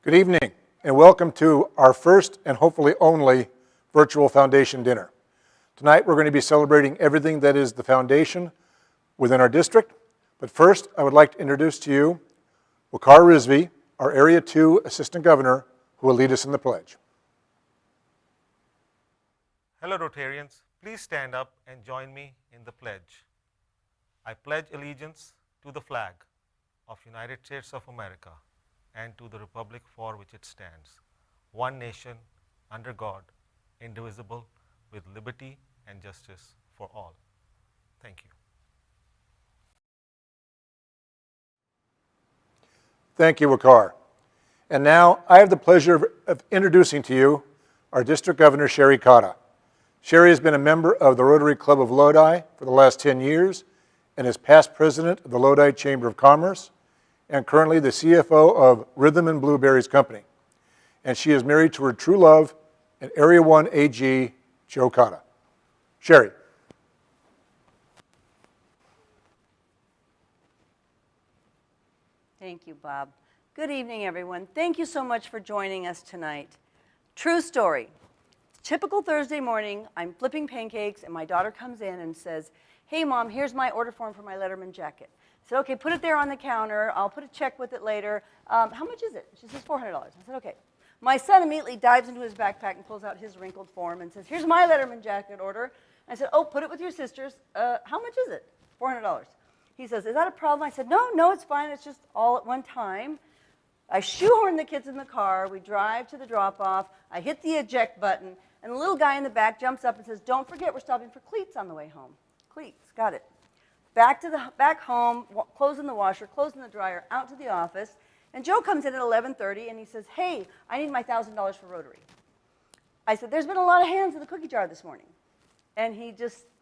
Good evening, and welcome to our first and hopefully only virtual foundation dinner. Tonight we're going to be celebrating everything that is the foundation within our district, but first I would like to introduce to you Waqar Rizvi, our Area 2 Assistant Governor, who will lead us in the pledge. Hello Rotarians, please stand up and join me in the pledge. I pledge allegiance to the flag of United States of America and to the republic for which it stands, one nation, under God, indivisible, with liberty and justice for all. Thank you. Thank you, Waqar. And now I have the pleasure of introducing to you our District Governor, Sherry Cotta. Sherry has been a member of the Rotary Club of Lodi for the last 10 years and is past president of the Lodi Chamber of Commerce and currently the CFO of Rhythm and Blueberries Company. And she is married to her true love and Area 1 AG, Joe Cotta. Sherry. Thank you, Bob. Good evening, everyone. Thank you so much for joining us tonight. True story. Typical Thursday morning, I'm flipping pancakes, and my daughter comes in and says, "Hey, Mom, here's my order form for my Letterman jacket." I said, "Okay, put it there on the counter. I'll put a check with it later. How much is it?" She says, $400. I said, "Okay." My son immediately dives into his backpack and pulls out his wrinkled form and says, "Here's my Letterman jacket order." I said, "Oh, put it with your sister's. How much is it?" $400. He says, "Is that a problem?" I said, No, it's fine. It's just all at one time." I shoehorn the kids in the car. We drive to the drop-off. I hit the eject button, and the little guy in the back jumps up and says, "Don't forget, we're stopping for cleats on the way home." Cleats, got it. Back home, closing the washer, closing the dryer, out to the office, and Joe comes in at 11:30 and he says, "Hey, I need my $1,000 for Rotary." I said, "There's been a lot of hands in the cookie jar this morning." And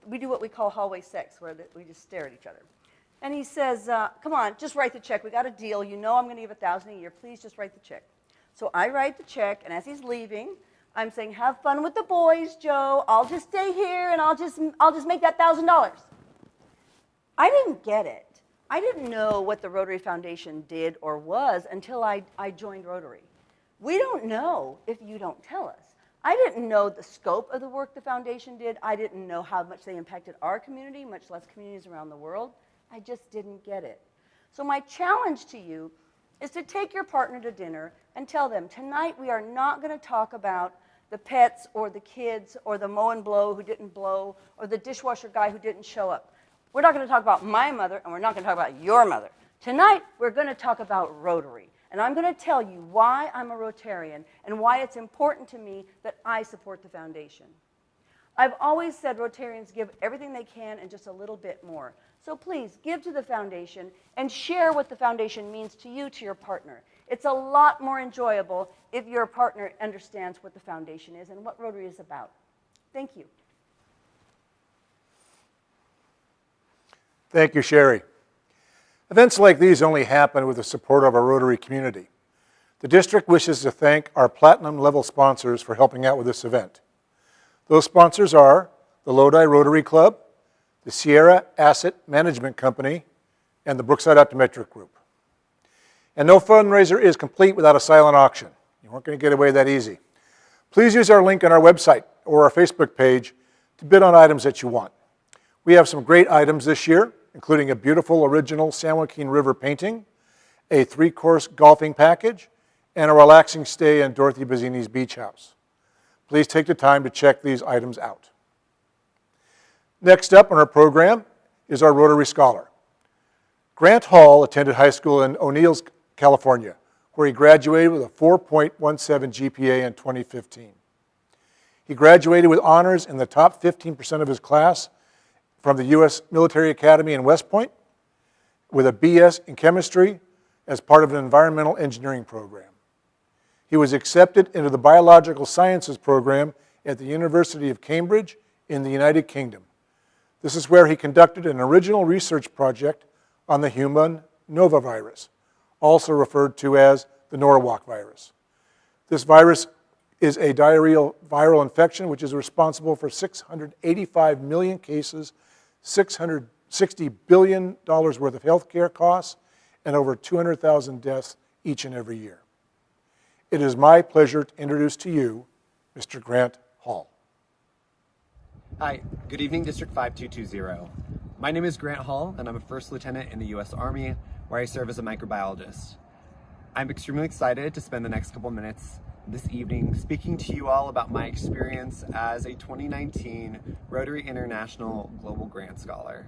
we do what we call hallway sex, where we just stare at each other. And he says, "Come on, just write the check. We got a deal. You know I'm going to give $1,000 a year. Please just write the check." So I write the check, and as he's leaving, I'm saying, "Have fun with the boys, Joe. I'll just stay here, and I'll just make that $1,000. I didn't get it. I didn't know what the Rotary Foundation did or was until I joined Rotary. We don't know if you don't tell us. I didn't know the scope of the work the foundation did. I didn't know how much they impacted our community, much less communities around the world. I just didn't get it. So my challenge to you is to take your partner to dinner and tell them, tonight we are not going to talk about the pets or the kids or the mow and blow who didn't blow or the dishwasher guy who didn't show up. We're not going to talk about my mother, and we're not going to talk about your mother. Tonight, we're going to talk about Rotary. And I'm going to tell you why I'm a Rotarian and why it's important to me that I support the foundation. I've always said Rotarians give everything they can and just a little bit more. So please, give to the foundation and share what the foundation means to you, to your partner. It's a lot more enjoyable if your partner understands what the foundation is and what Rotary is about. Thank you. Thank you, Sherry. Events like these only happen with the support of our Rotary community. The district wishes to thank our platinum level sponsors for helping out with this event. Those sponsors are the Lodi Rotary Club, the Sierra Asset Management Company, and the Brookside Optometric Group. And no fundraiser is complete without a silent auction. You weren't going to get away that easy. Please use our link on our website or our Facebook page to bid on items that you want. We have some great items this year, including a beautiful original San Joaquin River painting, a 3-course golfing package, and a relaxing stay in Dorothy Bazzini's beach house. Please take the time to check these items out. Next up on our program is our Rotary Scholar. Grant Hall attended high school in O'Neills, California, where he graduated with a 4.17 GPA in 2015. He graduated with honors in the top 15% of his class from the U.S. Military Academy in West Point with a BS in chemistry as part of an environmental engineering program. He was accepted into the Biological Sciences program at the University of Cambridge in the United Kingdom. This is where he conducted an original research project on the human novavirus, also referred to as the Norwalk virus. This virus is a diarrheal viral infection which is responsible for 685 million cases, $660 billion worth of healthcare costs, and over 200,000 deaths each and every year. It is my pleasure to introduce to you Mr. Grant Hall. Hi, good evening, District 5220. My name is Grant Hall, and I'm a first lieutenant in the U.S. Army, where I serve as a microbiologist. I'm extremely excited to spend the next couple minutes this evening speaking to you all about my experience as a 2019 Rotary International Global Grant Scholar.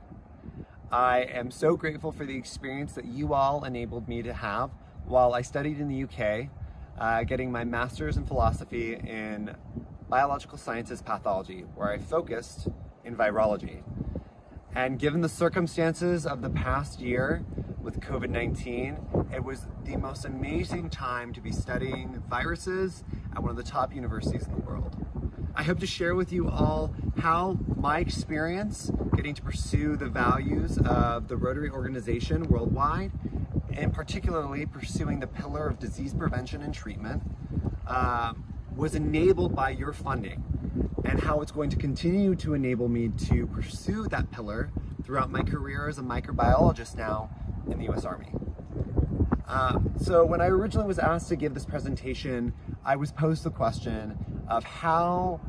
I am so grateful for the experience that you all enabled me to have while I studied in the UK, getting my master's in philosophy in biological sciences pathology, where I focused in virology. And given the circumstances of the past year with COVID-19, it was the most amazing time to be studying viruses at one of the top universities in the world. I hope to share with you all how my experience getting to pursue the values of the Rotary organization worldwide, and particularly pursuing the pillar of disease prevention and treatment, was enabled by your funding, and how it's going to continue to enable me to pursue that pillar throughout my career as a microbiologist now in the U.S. Army. So when I originally was asked to give this presentation, I was posed the question of how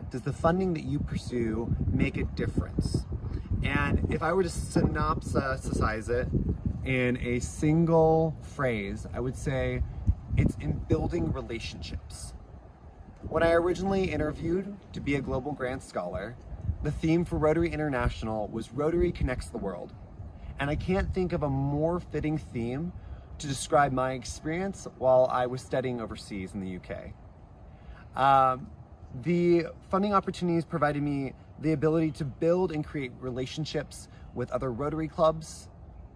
does the funding that you pursue make a difference? And if I were to synopsize it in a single phrase, I would say it's in building relationships. When I originally interviewed to be a Global Grant Scholar, the theme for Rotary International was Rotary Connects the World. And I can't think of a more fitting theme to describe my experience while I was studying overseas in the UK. The funding opportunities provided me the ability to build and create relationships with other Rotary clubs,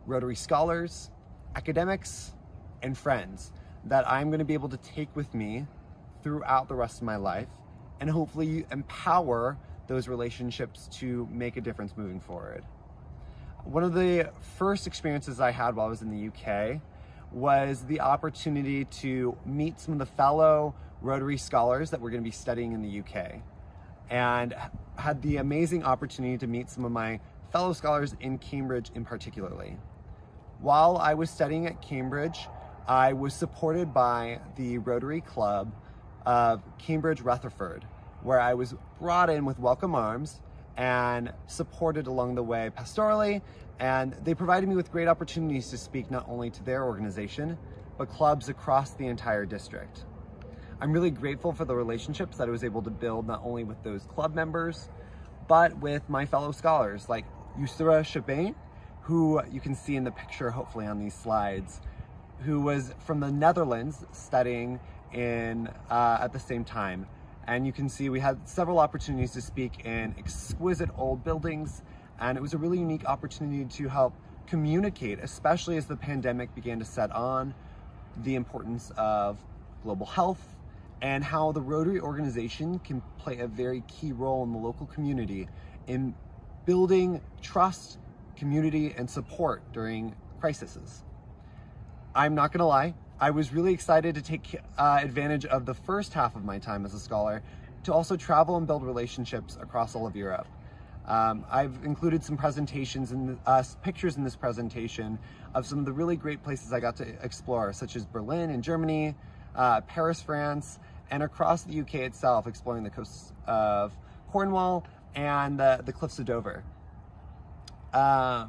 Rotary scholars, academics, and friends that I'm going to be able to take with me throughout the rest of my life, and hopefully empower those relationships to make a difference moving forward. One of the first experiences I had while I was in the UK was the opportunity to meet some of the fellow Rotary scholars that were going to be studying in the UK, and had the amazing opportunity to meet some of my fellow scholars in Cambridge in particularly. While I was studying at Cambridge, I was supported by the Rotary Club of Cambridge Rutherford, where I was brought in with welcome arms and supported along the way pastorally, and they provided me with great opportunities to speak not only to their organization, but clubs across the entire district. I'm really grateful for the relationships that I was able to build not only with those club members, but with my fellow scholars like Yusra Shabain, who you can see in the picture hopefully on these slides, who was from the Netherlands studying at the same time. And you can see we had several opportunities to speak in exquisite old buildings, and it was a really unique opportunity to help communicate, especially as the pandemic began to set on, the importance of global health and how the Rotary organization can play a very key role in the local community in building trust, community, and support during crises. I'm not gonna lie, I was really excited to take advantage of the first half of my time as a scholar to also travel and build relationships across all of Europe. I've included some presentations and pictures in this presentation of some of the really great places I got to explore, such as Berlin in Germany, Paris, France, and across the UK itself, exploring the coasts of Cornwall and the cliffs of Dover. I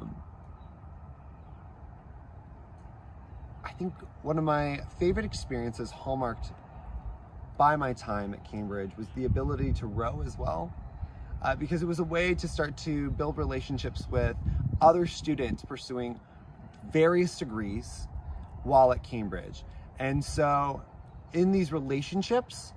think one of my favorite experiences hallmarked by my time at Cambridge was the ability to row as well, because it was a way to start to build relationships with other students pursuing various degrees while at Cambridge. And so in these relationships,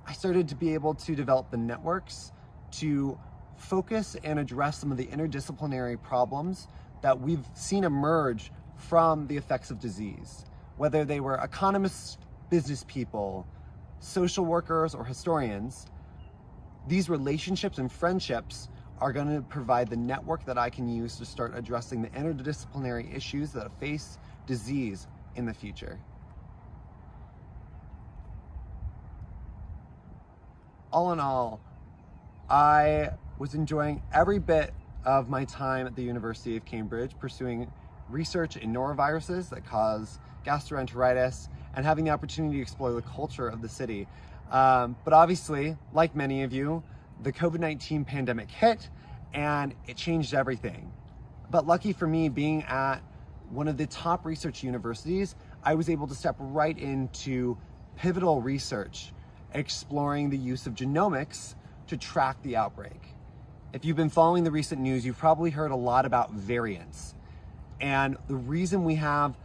I started to be able to develop the networks to focus and address some of the interdisciplinary problems that we've seen emerge from the effects of disease, whether they were economists, business people, social workers, or historians. These relationships and friendships are going to provide the network that I can use to start addressing the interdisciplinary issues that face disease in the future. All in all, I was enjoying every bit of my time at the University of Cambridge pursuing research in noroviruses that cause gastroenteritis, and having the opportunity to explore the culture of the city. But obviously, like many of you, the COVID-19 pandemic hit and it changed everything. But lucky for me, being at one of the top research universities, I was able to step right into pivotal research, exploring the use of genomics to track the outbreak. If you've been following the recent news, you've probably heard a lot about variants. And the reason we have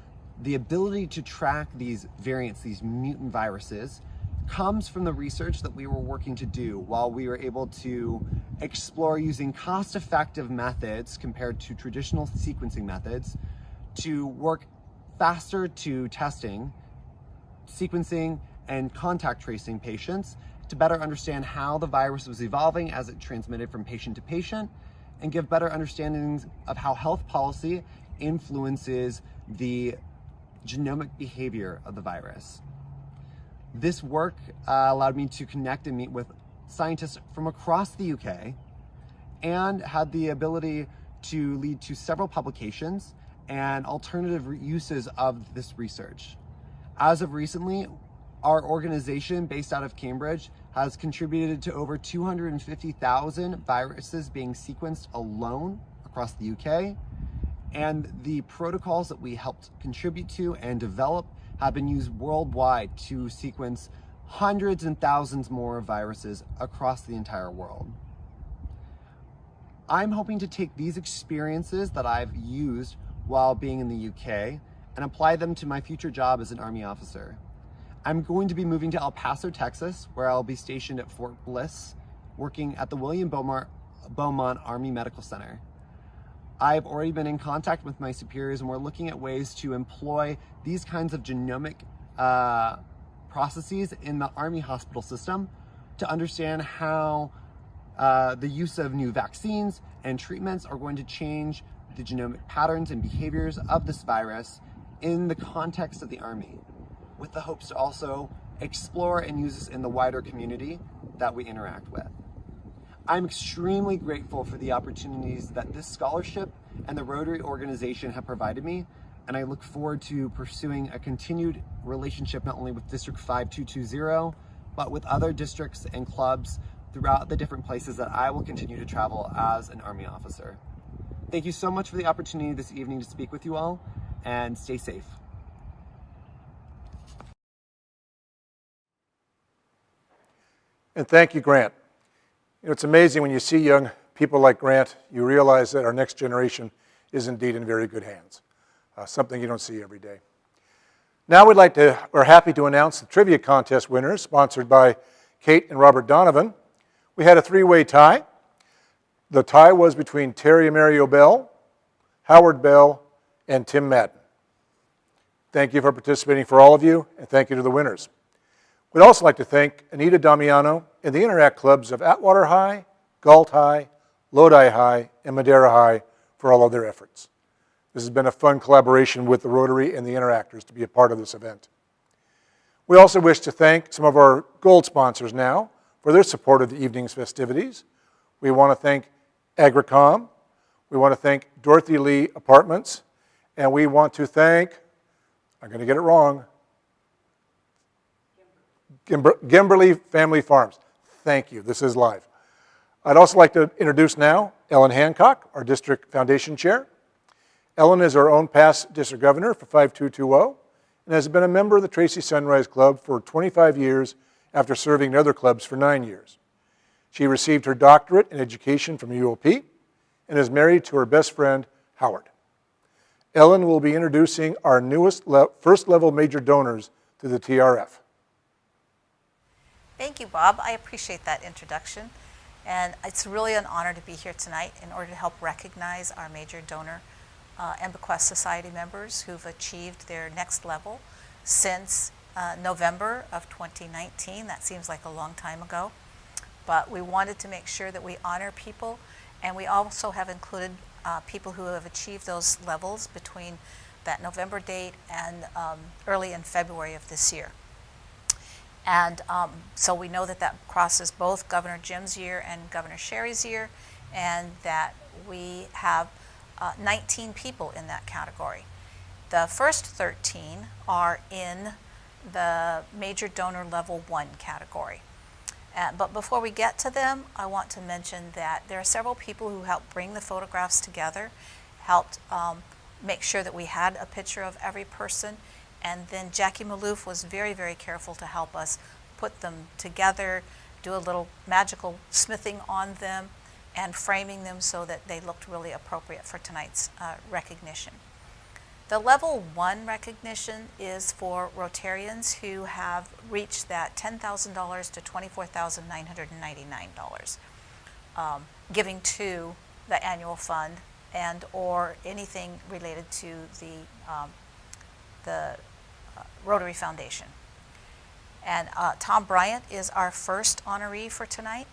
the ability to track these variants, these mutant viruses, comes from the research that we were working to do while we were able to explore using cost-effective methods compared to traditional sequencing methods to work faster to testing, sequencing, and contact tracing patients to better understand how the virus was evolving as it transmitted from patient to patient, and give better understandings of how health policy influences the genomic behavior of the virus. This work allowed me to connect and meet with scientists from across the UK and had the ability to lead to several publications and alternative uses of this research. As of recently, our organization based out of Cambridge has contributed to over 250,000 viruses being sequenced alone across the UK, and the protocols that we helped contribute to and develop have been used worldwide to sequence hundreds and thousands more viruses across the entire world. I'm hoping to take these experiences that I've used while being in the UK and apply them to my future job as an Army officer. I'm going to be moving to El Paso, Texas, where I'll be stationed at Fort Bliss, working at the William Beaumont Army Medical Center. I've already been in contact with my superiors, and we're looking at ways to employ these kinds of genomic processes in the Army hospital system to understand how the use of new vaccines and treatments are going to change the genomic patterns and behaviors of this virus in the context of the Army, with the hopes to also explore and use this in the wider community that we interact with. I'm extremely grateful for the opportunities that this scholarship and the Rotary organization have provided me, and I look forward to pursuing a continued relationship not only with District 5220, but with other districts and clubs throughout the different places that I will continue to travel as an Army officer. Thank you so much for the opportunity this evening to speak with you all, and stay safe. And thank you, Grant. You know, it's amazing when you see young people like Grant, you realize that our next generation is indeed in very good hands, something you don't see every day. Now we're happy to announce the trivia contest winners, sponsored by Kate and Robert Donovan. We had a three-way tie. The tie was between Terry Mario Bell, Howard Bell, and Tim Madden. Thank you for participating, for all of you, and thank you to the winners. We'd also like to thank Anita Damiano and the Interact clubs of Atwater High, Galt High, Lodi High, and Madera High for all of their efforts. This has been a fun collaboration with the Rotary and the Interactors to be a part of this event. We also wish to thank some of our gold sponsors now for their support of the evening's festivities. We want to thank Agricom, we want to thank Dorothy Lee Apartments, and we want to thank, I'm going to get it wrong, Gimberly Family Farms. Thank you. This is live. I'd also like to introduce now Ellen Hancock, our District Foundation Chair. Ellen is our own past District Governor for 5220 and has been a member of the Tracy Sunrise Club for 25 years after serving in other clubs for 9 years. She received her doctorate in education from UOP and is married to her best friend, Howard. Ellen will be introducing our newest first-level major donors to the TRF. Thank you, Bob. I appreciate that introduction. And it's really an honor to be here tonight in order to help recognize our major donor and bequest society members who've achieved their next level since November of 2019. That seems like a long time ago. But we wanted to make sure that we honor people, and we also have included people who have achieved those levels between that November date and early in February of this year. And so we know that that crosses both Governor Jim's year and Governor Sherry's year, and that we have 19 people in that category. The first 13 are in the major donor level 1 category. But before we get to them, I want to mention that there are several people who helped bring the photographs together, helped make sure that we had a picture of every person, and then Jackie Maloof was very, very careful to help us put them together, do a little magical smithing on them, and framing them so that they looked really appropriate for tonight's recognition. The level 1 recognition is for Rotarians who have reached that $10,000 to $24,999, giving to the annual fund and or anything related to the Rotary Foundation. And Tom Bryant is our first honoree for tonight.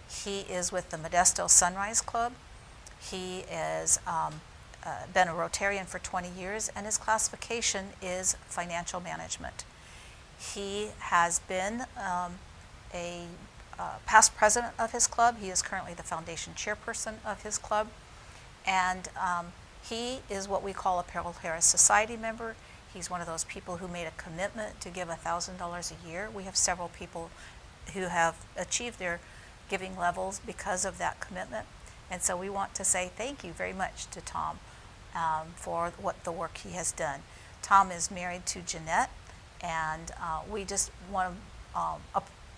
He is with the Modesto Sunrise Club. He is been a Rotarian for 20 years, and his classification is financial management. He has been a past president of his club. He is currently the foundation chairperson of his club, and he is what we call a Peril Harris Society member. He's one of those people who made a commitment to give $1,000 a year. We have several people who have achieved their giving levels because of that commitment, and so we want to say thank you very much to Tom for the work he has done. Tom is married to Jeanette, and we just want to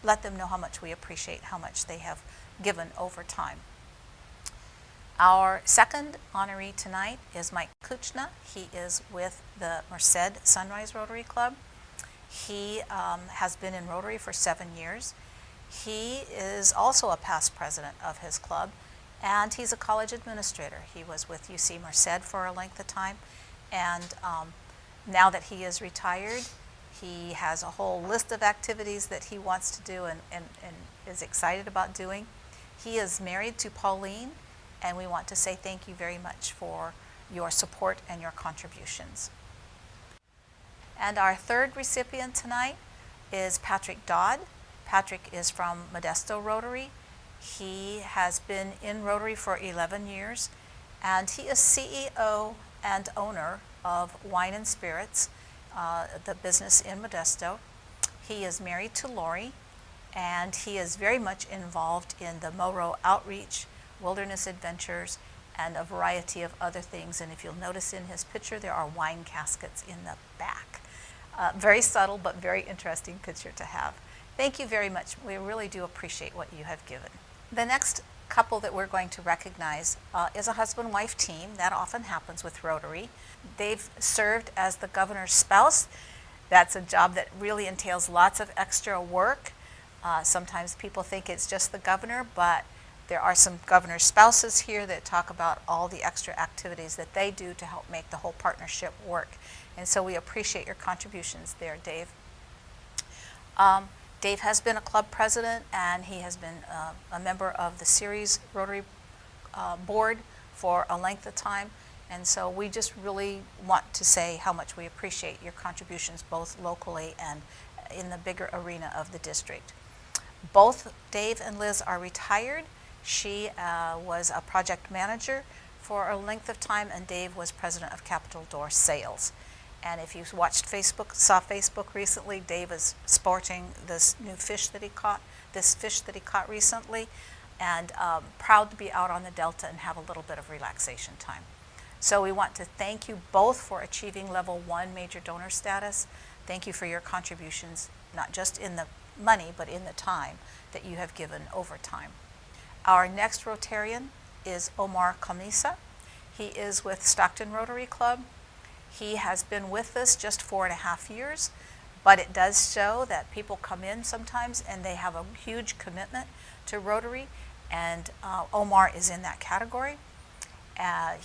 let them know how much we appreciate how much they have given over time. Our second honoree tonight is Mike Kuchna. He is with the Merced Sunrise Rotary Club. He has been in Rotary for 7 years. He is also a past president of his club, and he's a college administrator. He was with UC Merced for a length of time, and now that he is retired, he has a whole list of activities that he wants to do and is excited about doing. He is married to Pauline, and we want to say thank you very much for your support and your contributions. And our third recipient tonight is Patrick Dodd. Patrick is from Modesto Rotary. He has been in Rotary for 11 years, and he is CEO and owner of Wine and Spirits, the business in Modesto. He is married to Lori, and he is very much involved in the Moro outreach, wilderness adventures, and a variety of other things. And if you'll notice in his picture, there are wine caskets in the back. Very subtle, but very interesting picture to have. Thank you very much. We really do appreciate what you have given. The next couple that we're going to recognize is a husband-wife team. That often happens with Rotary. They've served as the governor's spouse. That's a job that really entails lots of extra work. Sometimes people think it's just the governor, but there are some governor's spouses here that talk about all the extra activities that they do to help make the whole partnership work. And so we appreciate your contributions there, Dave. Dave has been a club president, and he has been a member of the Series Rotary board for a length of time. And so we just really want to say how much we appreciate your contributions both locally and in the bigger arena of the district. Both Dave and Liz are retired. She was a project manager for a length of time, and Dave was president of Capital Door Sales. And if you watched Facebook, saw Facebook recently, Dave is sporting this new fish that he caught, recently, and proud to be out on the Delta and have a little bit of relaxation time. So we want to thank you both for achieving level 1 major donor status. Thank you for your contributions, not just in the money, but in the time that you have given over time. Our next Rotarian is Omar Kamisa. He is with Stockton Rotary Club. He has been with us just 4.5 years, but it does show that people come in sometimes and they have a huge commitment to Rotary, and Omar is in that category.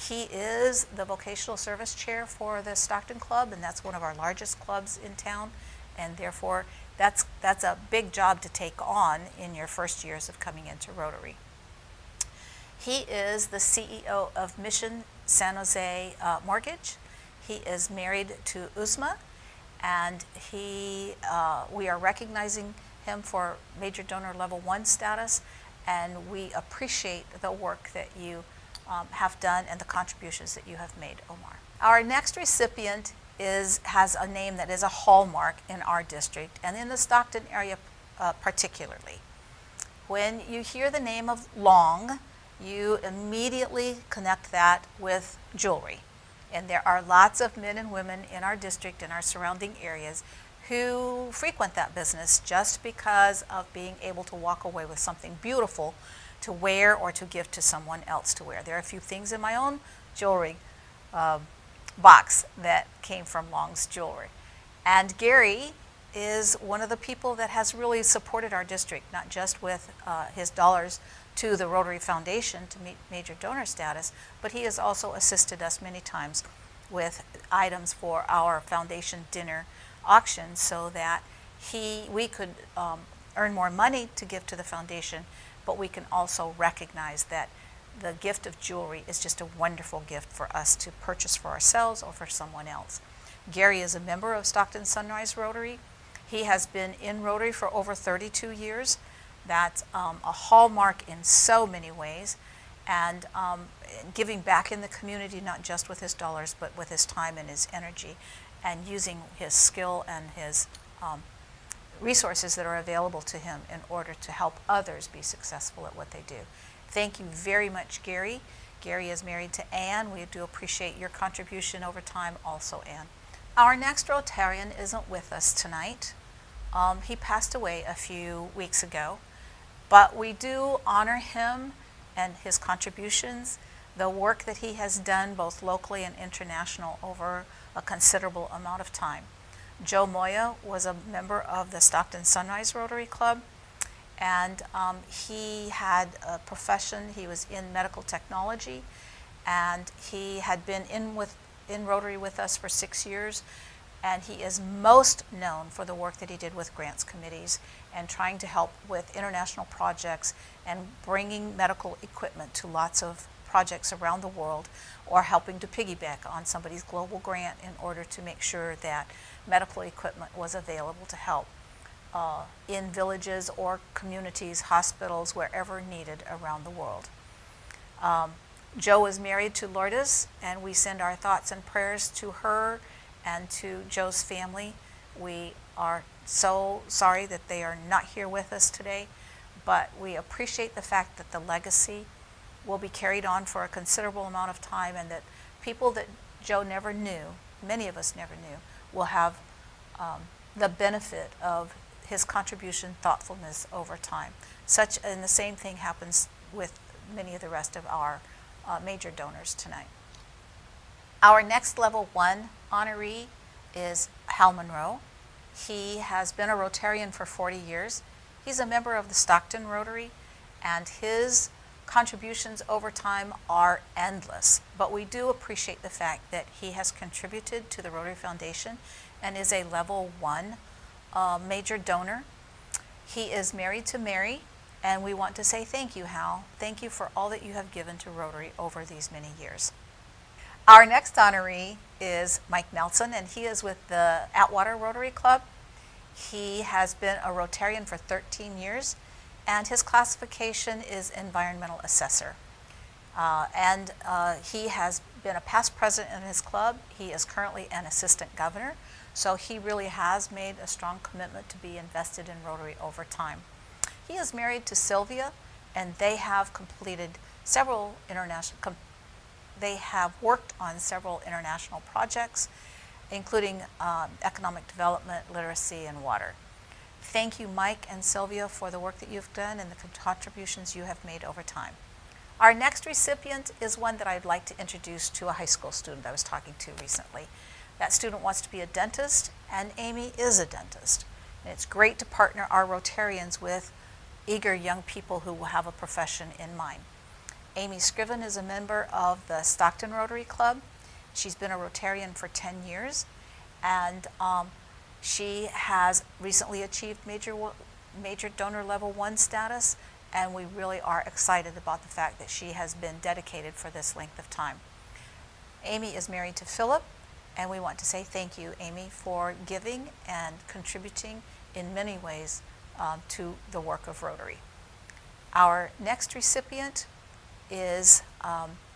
He is the vocational service chair for the Stockton Club, and that's one of our largest clubs in town, and therefore that's a big job to take on in your first years of coming into Rotary. He is the CEO of Mission San Jose Mortgage. He is married to Uzma, and we are recognizing him for major donor level 1 status, and we appreciate the work that you have done and the contributions that you have made, Omar. Our next recipient has a name that is a hallmark in our district and in the Stockton area particularly. When you hear the name of Long, you immediately connect that with jewelry. And there are lots of men and women in our district and our surrounding areas who frequent that business just because of being able to walk away with something beautiful to wear or to give to someone else to wear. There are a few things in my own jewelry box that came from Long's Jewelry. And Gary is one of the people that has really supported our district, not just with his dollars to the Rotary Foundation to meet major donor status, but he has also assisted us many times with items for our foundation dinner auction so that we could earn more money to give to the foundation, but we can also recognize that the gift of jewelry is just a wonderful gift for us to purchase for ourselves or for someone else. Gary is a member of Stockton Sunrise Rotary. He has been in Rotary for over 32 years. That's a hallmark in so many ways, and giving back in the community, not just with his dollars, but with his time and his energy, and using his skill and his resources that are available to him in order to help others be successful at what they do. Thank you very much, Gary. Gary is married to Ann. We do appreciate your contribution over time also, Ann. Our next Rotarian isn't with us tonight. He passed away a few weeks ago, but we do honor him and his contributions, the work that he has done both locally and international over a considerable amount of time. Joe Moya was a member of the Stockton Sunrise Rotary Club, and he had a profession. He was in medical technology, and he had been in Rotary with us for 6 years, and he is most known for the work that he did with grants committees and trying to help with international projects and bringing medical equipment to lots of projects around the world, or helping to piggyback on somebody's global grant in order to make sure that medical equipment was available to help in villages or communities, hospitals, wherever needed around the world. Joe is married to Lourdes, and we send our thoughts and prayers to her and to Joe's family. We are so sorry that they are not here with us today, but we appreciate the fact that the legacy will be carried on for a considerable amount of time, and that people that Joe never knew, many of us never knew, will have the benefit of his contribution, thoughtfulness over time. And the same thing happens with many of the rest of our major donors tonight. Our next level 1 honoree is Hal Monroe. He has been a Rotarian for 40 years. He's a member of the Stockton Rotary, and his contributions over time are endless. But we do appreciate the fact that he has contributed to the Rotary Foundation and is a level 1 major donor. He is married to Mary, and we want to say thank you, Hal. Thank you for all that you have given to Rotary over these many years. Our next honoree is Mike Nelson, and he is with the Atwater Rotary Club. He has been a Rotarian for 13 years, and his classification is environmental assessor. He has been a past president in his club. He is currently an assistant governor, so he really has made a strong commitment to be invested in Rotary over time. He is married to Sylvia, and they have completed several they have worked on several international projects, including economic development, literacy, and water. Thank you, Mike and Sylvia, for the work that you've done and the contributions you have made over time. Our next recipient is one that I'd like to introduce to a high school student I was talking to recently. That student wants to be a dentist, and Amy is a dentist. And it's great to partner our Rotarians with eager young people who will have a profession in mind. Amy Scriven is a member of the Stockton Rotary Club. She's been a Rotarian for 10 years, and she has recently achieved major donor level 1 status, and we really are excited about the fact that she has been dedicated for this length of time. Amy is married to Philip, and we want to say thank you, Amy, for giving and contributing in many ways to the work of Rotary. Our next recipient is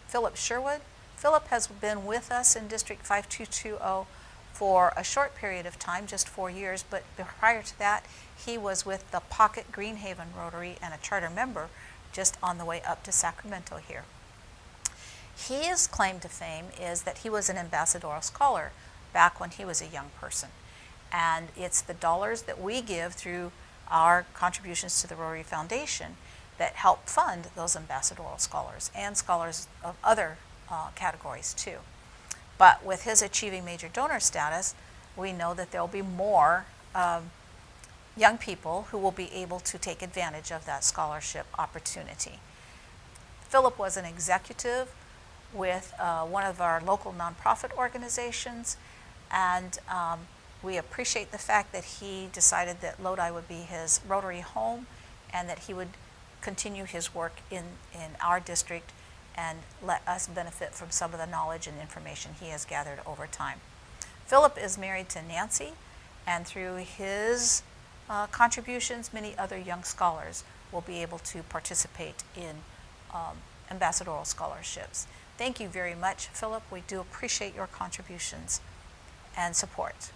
Philip Sherwood. Philip has been with us in District 5220 for a short period of time, just 4 years, but prior to that, he was with the Pocket Greenhaven Rotary and a charter member just on the way up to Sacramento here. His claim to fame is that he was an ambassadorial scholar back when he was a young person. And it's the dollars that we give through our contributions to the Rotary Foundation that help fund those ambassadorial scholars and scholars of other categories too. But with his achieving major donor status, we know that there will be more young people who will be able to take advantage of that scholarship opportunity. Philip was an executive with one of our local nonprofit organizations, and we appreciate the fact that he decided that Lodi would be his Rotary home and that he would continue his work in our district and let us benefit from some of the knowledge and information he has gathered over time. Philip is married to Nancy, and through his contributions, many other young scholars will be able to participate in ambassadorial scholarships. Thank you very much, Philip. We do appreciate your contributions and support.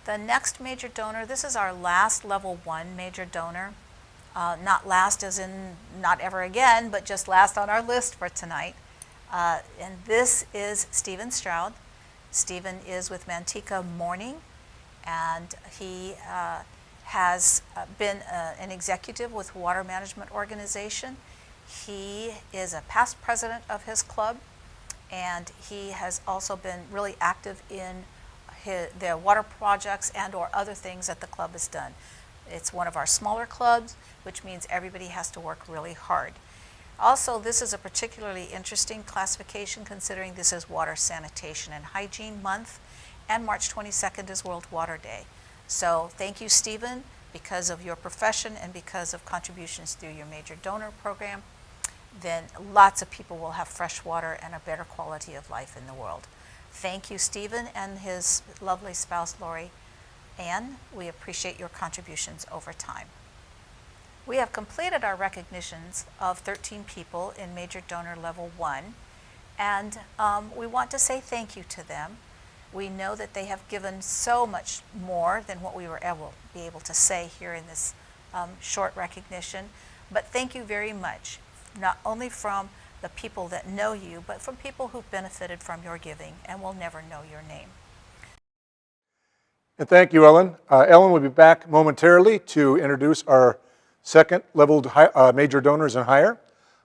The next major donor, this is our last level 1 major donor. Not last as in not ever again, but just last on our list for tonight. And this is Stephen Stroud. Stephen is with Manteca Mourning, and he has been an executive with Water Management Organization. He is a past president of his club, and he has also been really active in their water projects and or other things that the club has done. It's one of our smaller clubs, which means everybody has to work really hard. Also, this is a particularly interesting classification considering this is Water Sanitation and Hygiene Month, and March 22nd is World Water Day. So thank you, Stephen, because of your profession and because of contributions through your major donor program. Then lots of people will have fresh water and a better quality of life in the world. Thank you, Stephen, and his lovely spouse, Lori Ann. We appreciate your contributions over time. We have completed our recognitions of 13 people in Major Donor Level 1, and we want to say thank you to them. We know that they have given so much more than what we were be able to say here in this short recognition, but thank you very much, not only from the people that know you, but from people who've benefited from your giving and will never know your name. And thank you, Ellen. Ellen will be back momentarily to introduce our second level major donors and higher.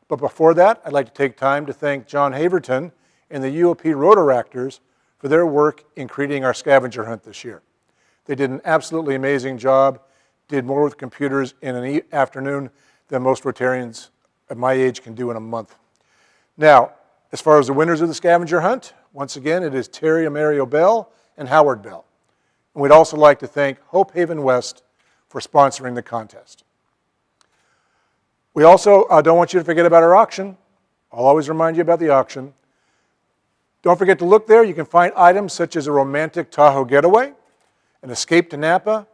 But before that, I'd like to take time to thank John Haverton and the UOP Rotaractors for their work in creating our scavenger hunt this year. They did an absolutely amazing job, did more with computers in an afternoon than most Rotarians at my age can do in a month. Now, as far as the winners of the scavenger hunt, once again, it is Terry Amario Bell and Howard Bell. And we'd also like to thank Hope Haven West for sponsoring the contest. We also don't want you to forget about our auction. I'll always remind you about the auction. Don't forget to look there. You can find items such as a romantic Tahoe getaway, an escape to Napa,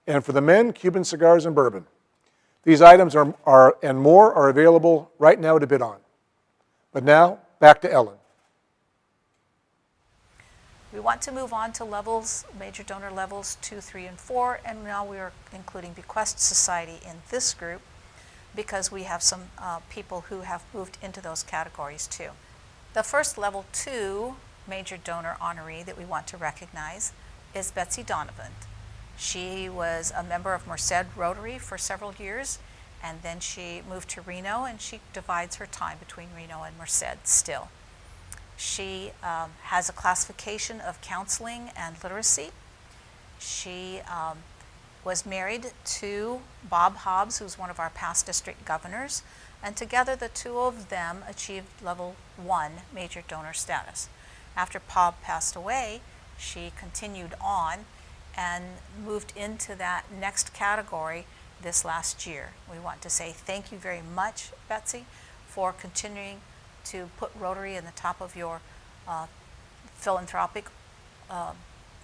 and for the men, Cuban cigars and bourbon. These items and more are available right now to bid on. But now, back to Ellen. We want to move on to levels, major donor levels 2, 3, and 4, and now we are including Bequest Society in this group because we have some people who have moved into those categories too. The first level 2 major donor honoree that we want to recognize is Betsy Donovan. She was a member of Merced Rotary for several years, and then she moved to Reno, and she divides her time between Reno and Merced still. She has a classification of counseling and literacy. She was married to Bob Hobbs, who's one of our past district governors, and together the two of them achieved level 1 major donor status. After Bob passed away, she continued on and moved into that next category this last year. We want to say thank you very much, Betsy, for continuing to put Rotary in the top of your philanthropic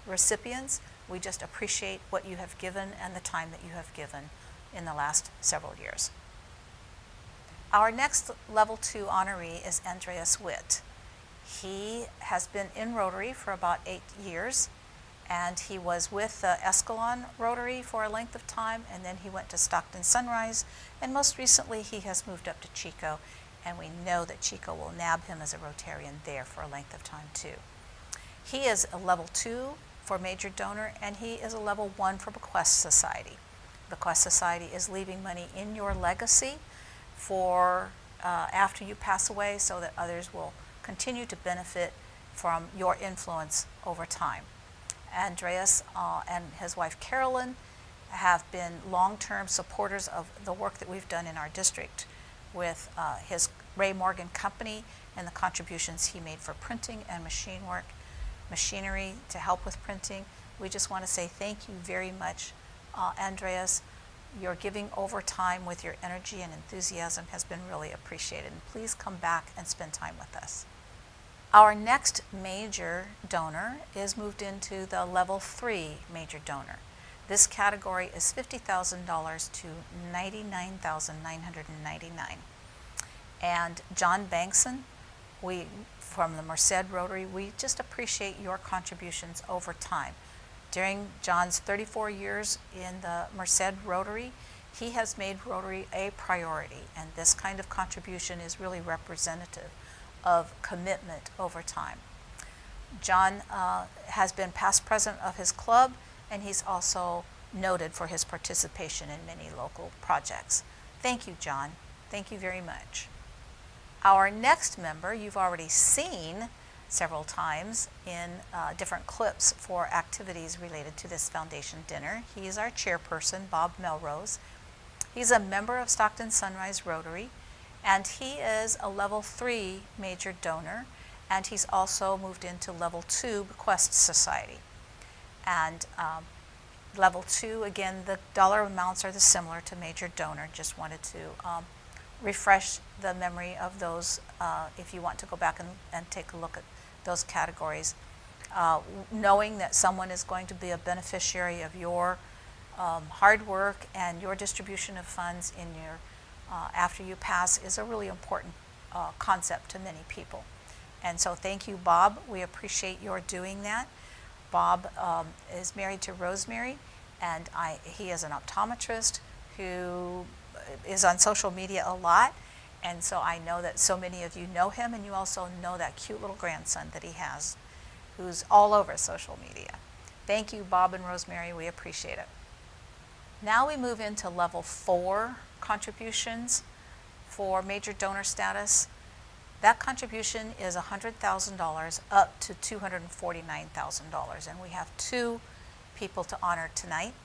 recipients. We just appreciate what you have given and the time that you have given in the last several years. Our next level 2 honoree is Andreas Witt. He has been in Rotary for about 8 years. and he was with the Escalon Rotary for a length of time, and then he went to Stockton Sunrise, and most recently he has moved up to Chico, and we know that Chico will nab him as a Rotarian there for a length of time too. He is a level 2 for major donor, and he is a level 1 for Bequest Society. Bequest Society is leaving money in your legacy for after you pass away, so that others will continue to benefit from your influence over time. Andreas and his wife Carolyn have been long-term supporters of the work that we've done in our district with his Ray Morgan Company and the contributions he made for printing and machinery to help with printing. We just want to say thank you very much, Andreas. Your giving over time with your energy and enthusiasm has been really appreciated, and please come back and spend time with us. Our next major donor is moved into the level 3 major donor. This category is $50,000 to $99,999. And John Bankson, from the Merced Rotary, we just appreciate your contributions over time. During John's 34 years in the Merced Rotary, he has made Rotary a priority, and this kind of contribution is really representative of commitment over time. John has been past president of his club, and he's also noted for his participation in many local projects. Thank you, John. Thank you very much. Our next member you've already seen several times in different clips for activities related to this foundation dinner. He is our chairperson, Bob Melrose. He's a member of Stockton Sunrise Rotary, and he is a level 3 major donor, and he's also moved into level 2 Bequest Society. And level 2, again, the dollar amounts are similar to major donor. Just wanted to refresh the memory of those if you want to go back and take a look at those categories. Knowing that someone is going to be a beneficiary of your hard work and your distribution of funds in your after you pass is a really important concept to many people. And so thank you, Bob. We appreciate your doing that. Bob is married to Rosemary, and he is an optometrist who is on social media a lot. And so I know that so many of you know him, and you also know that cute little grandson that he has, who's all over social media. Thank you, Bob and Rosemary. We appreciate it. Now we move into level 4 contributions for major donor status. That contribution is $100,000 up to $249,000, and we have 2 people to honor tonight.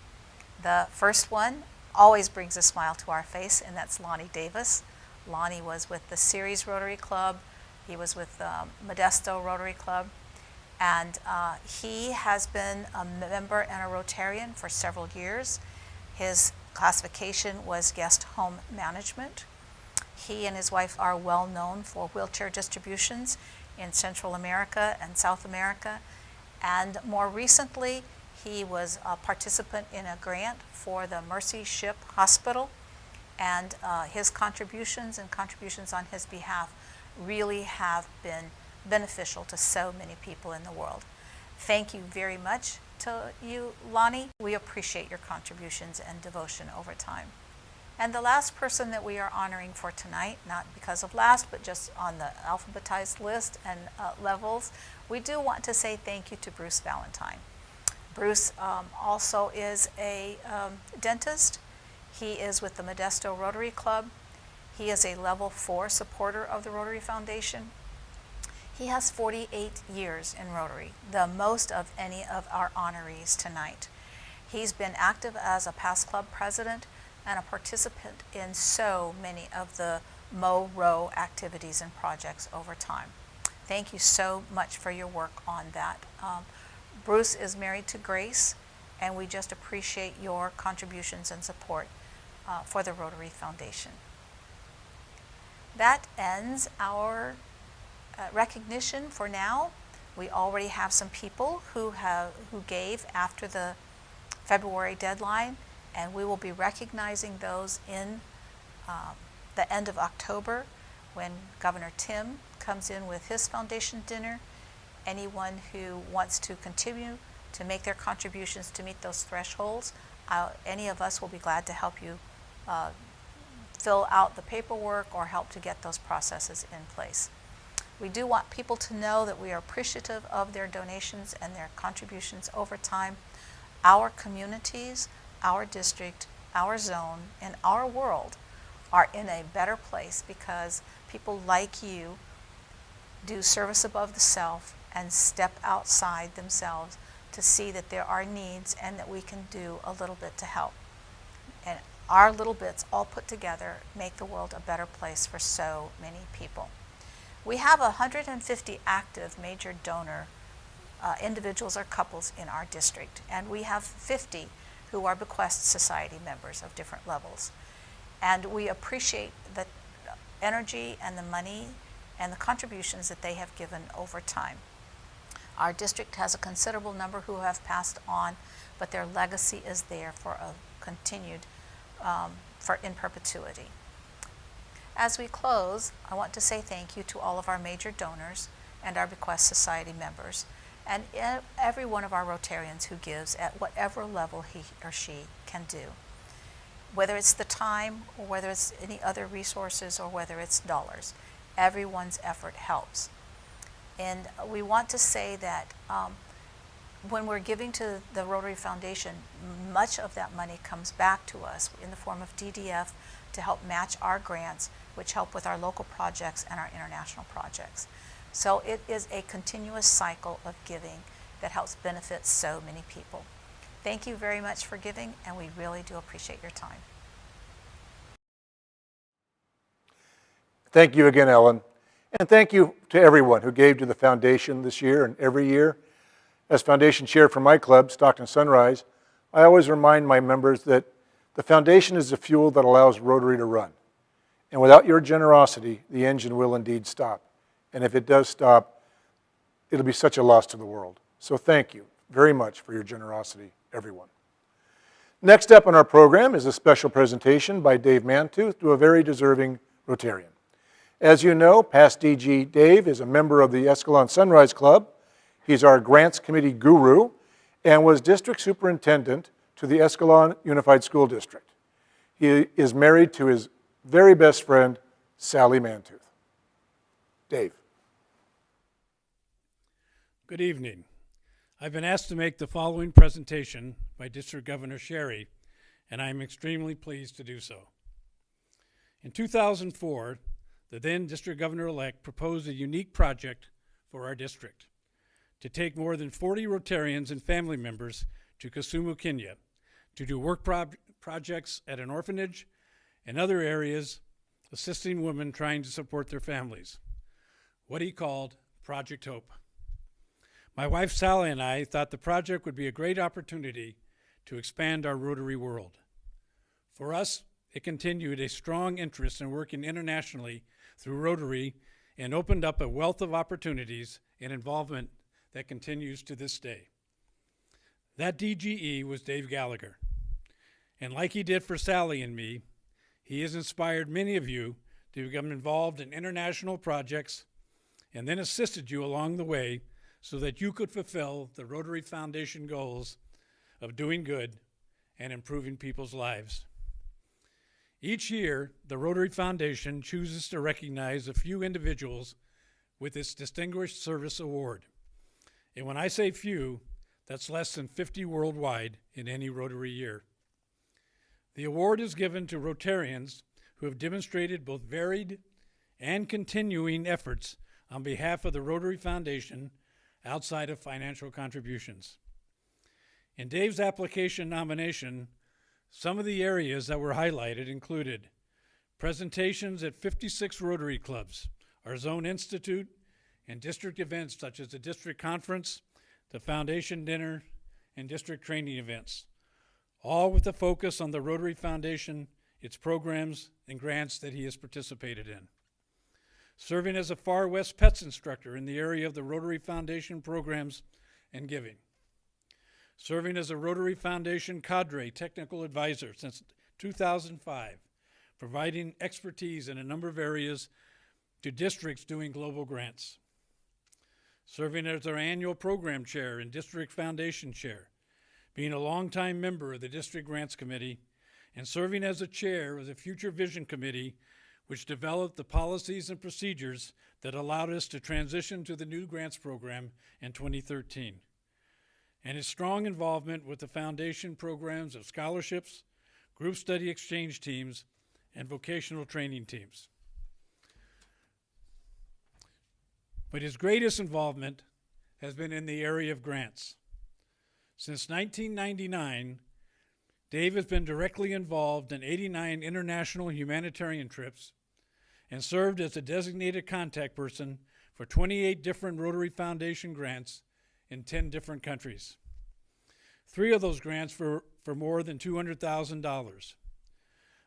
The first one always brings a smile to our face, and that's Lonnie Davis. Lonnie was with the Ceres Rotary Club. He was with Modesto Rotary Club, and he has been a member and a Rotarian for several years. His classification was guest home management. He and his wife are well known for wheelchair distributions in Central America and South America. And more recently, he was a participant in a grant for the Mercy Ship Hospital. And his contributions on his behalf really have been beneficial to so many people in the world. Thank you very much to you, Lonnie. We appreciate your contributions and devotion over time. And the last person that we are honoring for tonight, not because of last, but just on the alphabetized list and levels, we do want to say thank you to Bruce Valentine. Bruce also is a dentist. He is with the Modesto Rotary Club. He is a level 4 supporter of the Rotary Foundation. He has 48 years in Rotary, the most of any of our honorees tonight. He's been active as a past club president and a participant in so many of the Mo-Ro activities and projects over time. Thank you so much for your work on that. Bruce is married to Grace, and we just appreciate your contributions and support for the Rotary Foundation. That ends our recognition for now. We already have some people who gave after the February deadline, and we will be recognizing those in the end of October when Governor Tim comes in with his foundation dinner. Anyone who wants to continue to make their contributions to meet those thresholds, any of us will be glad to help you fill out the paperwork or help to get those processes in place. We do want people to know that we are appreciative of their donations and their contributions over time. Our communities, our district, our zone, and our world are in a better place because people like you do service above the self and step outside themselves to see that there are needs and that we can do a little bit to help. And our little bits all put together make the world a better place for so many people. We have 150 active major donor individuals or couples in our district, and we have 50 who are bequest society members of different levels. And we appreciate the energy and the money and the contributions that they have given over time. Our district has a considerable number who have passed on, but their legacy is there for a continued, in perpetuity. As we close, I want to say thank you to all of our major donors and our bequest society members, and every one of our Rotarians who gives at whatever level he or she can do. Whether it's the time, or whether it's any other resources, or whether it's dollars, everyone's effort helps. And we want to say that when we're giving to the Rotary Foundation, much of that money comes back to us in the form of DDF to help match our grants, which help with our local projects and our international projects. So it is a continuous cycle of giving that helps benefit so many people. Thank you very much for giving, and we really do appreciate your time. Thank you again, Ellen. And thank you to everyone who gave to the foundation this year and every year. As foundation chair for my club, Stockton Sunrise, I always remind my members that the foundation is the fuel that allows Rotary to run. And without your generosity, the engine will indeed stop. And if it does stop, it'll be such a loss to the world. So thank you very much for your generosity, everyone. Next up on our program is a special presentation by Dave Mantooth to a very deserving Rotarian. As you know, past DG Dave is a member of the Escalon Sunrise Club. He's our grants committee guru and was district superintendent to the Escalon Unified School District. He is married to his very best friend, Sally Mantooth. Dave. Good evening. I've been asked to make the following presentation by District Governor Sherry, and I'm extremely pleased to do so. In 2004, the then District Governor-elect proposed a unique project for our district to take more than 40 Rotarians and family members to Kisumu, Kenya, to do work projects at an orphanage and other areas assisting women trying to support their families, what he called Project Hope. My wife Sally and I thought the project would be a great opportunity to expand our Rotary world. For us, it continued a strong interest in working internationally through Rotary and opened up a wealth of opportunities and involvement that continues to this day. That DGE was Dave Gallagher. And like he did for Sally and me, he has inspired many of you to become involved in international projects and then assisted you along the way so that you could fulfill the Rotary Foundation goals of doing good and improving people's lives. Each year, the Rotary Foundation chooses to recognize a few individuals with its Distinguished Service Award. And when I say few, that's less than 50 worldwide in any Rotary year. The award is given to Rotarians who have demonstrated both varied and continuing efforts on behalf of the Rotary Foundation outside of financial contributions. In Dave's application nomination, some of the areas that were highlighted included presentations at 56 Rotary clubs, our Zone Institute, and district events such as the district conference, the foundation dinner, and district training events, all with a focus on the Rotary Foundation, its programs, and grants that he has participated in. Serving as a Far West Pets instructor in the area of the Rotary Foundation programs and giving. Serving as a Rotary Foundation cadre technical advisor since 2005, providing expertise in a number of areas to districts doing global grants. serving as our annual program chair and district foundation chair, being a longtime member of the District Grants Committee, and serving as a chair of the Future Vision Committee, which developed the policies and procedures that allowed us to transition to the new grants program in 2013, and his strong involvement with the foundation programs of scholarships, group study exchange teams, and vocational training teams. But his greatest involvement has been in the area of grants. Since 1999, Dave has been directly involved in 89 international humanitarian trips and served as a designated contact person for 28 different Rotary Foundation grants in 10 different countries. 3 of those grants for more than $200,000.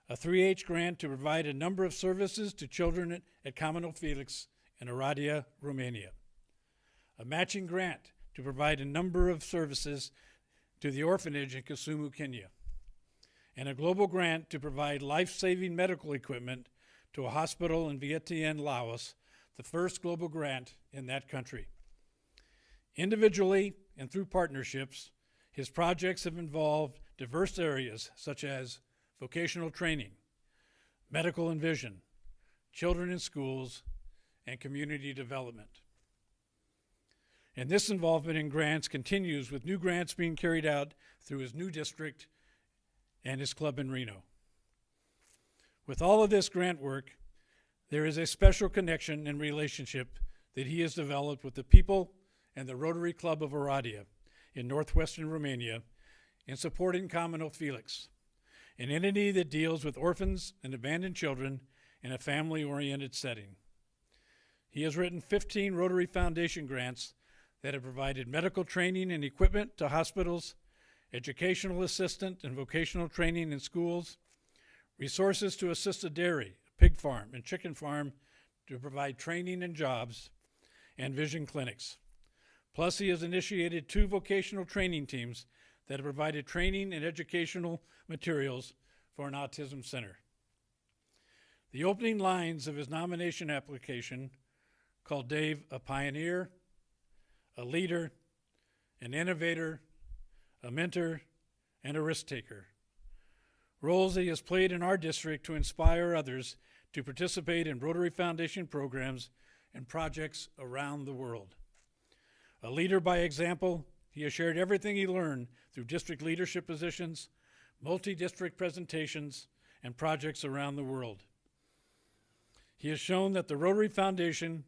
A 3H grant to provide a number of services to children at Commonwealth Felix in Oradea, Romania. A matching grant to provide a number of services to the orphanage in Kisumu, Kenya. And a global grant to provide life-saving medical equipment to a hospital in Vientiane, Laos, the first global grant in that country. Individually and through partnerships, his projects have involved diverse areas such as vocational training, medical and vision, children in schools, and community development. And this involvement in grants continues with new grants being carried out through his new district and his club in Reno. With all of this grant work, there is a special connection and relationship that he has developed with the people and the Rotary Club of Oradea in northwestern Romania in supporting Commonwealth Felix, an entity that deals with orphans and abandoned children in a family-oriented setting. He has written 15 Rotary Foundation grants that have provided medical training and equipment to hospitals, educational assistant and vocational training in schools, resources to assist a dairy, pig farm, and chicken farm to provide training and jobs, and vision clinics. Plus, he has initiated 2 vocational training teams that have provided training and educational materials for an autism center. The opening lines of his nomination application called Dave a pioneer, a leader, an innovator, a mentor, and a risk taker. Roles he has played in our district to inspire others to participate in Rotary Foundation programs and projects around the world. A leader by example, he has shared everything he learned through district leadership positions, multi-district presentations, and projects around the world. He has shown that the Rotary Foundation,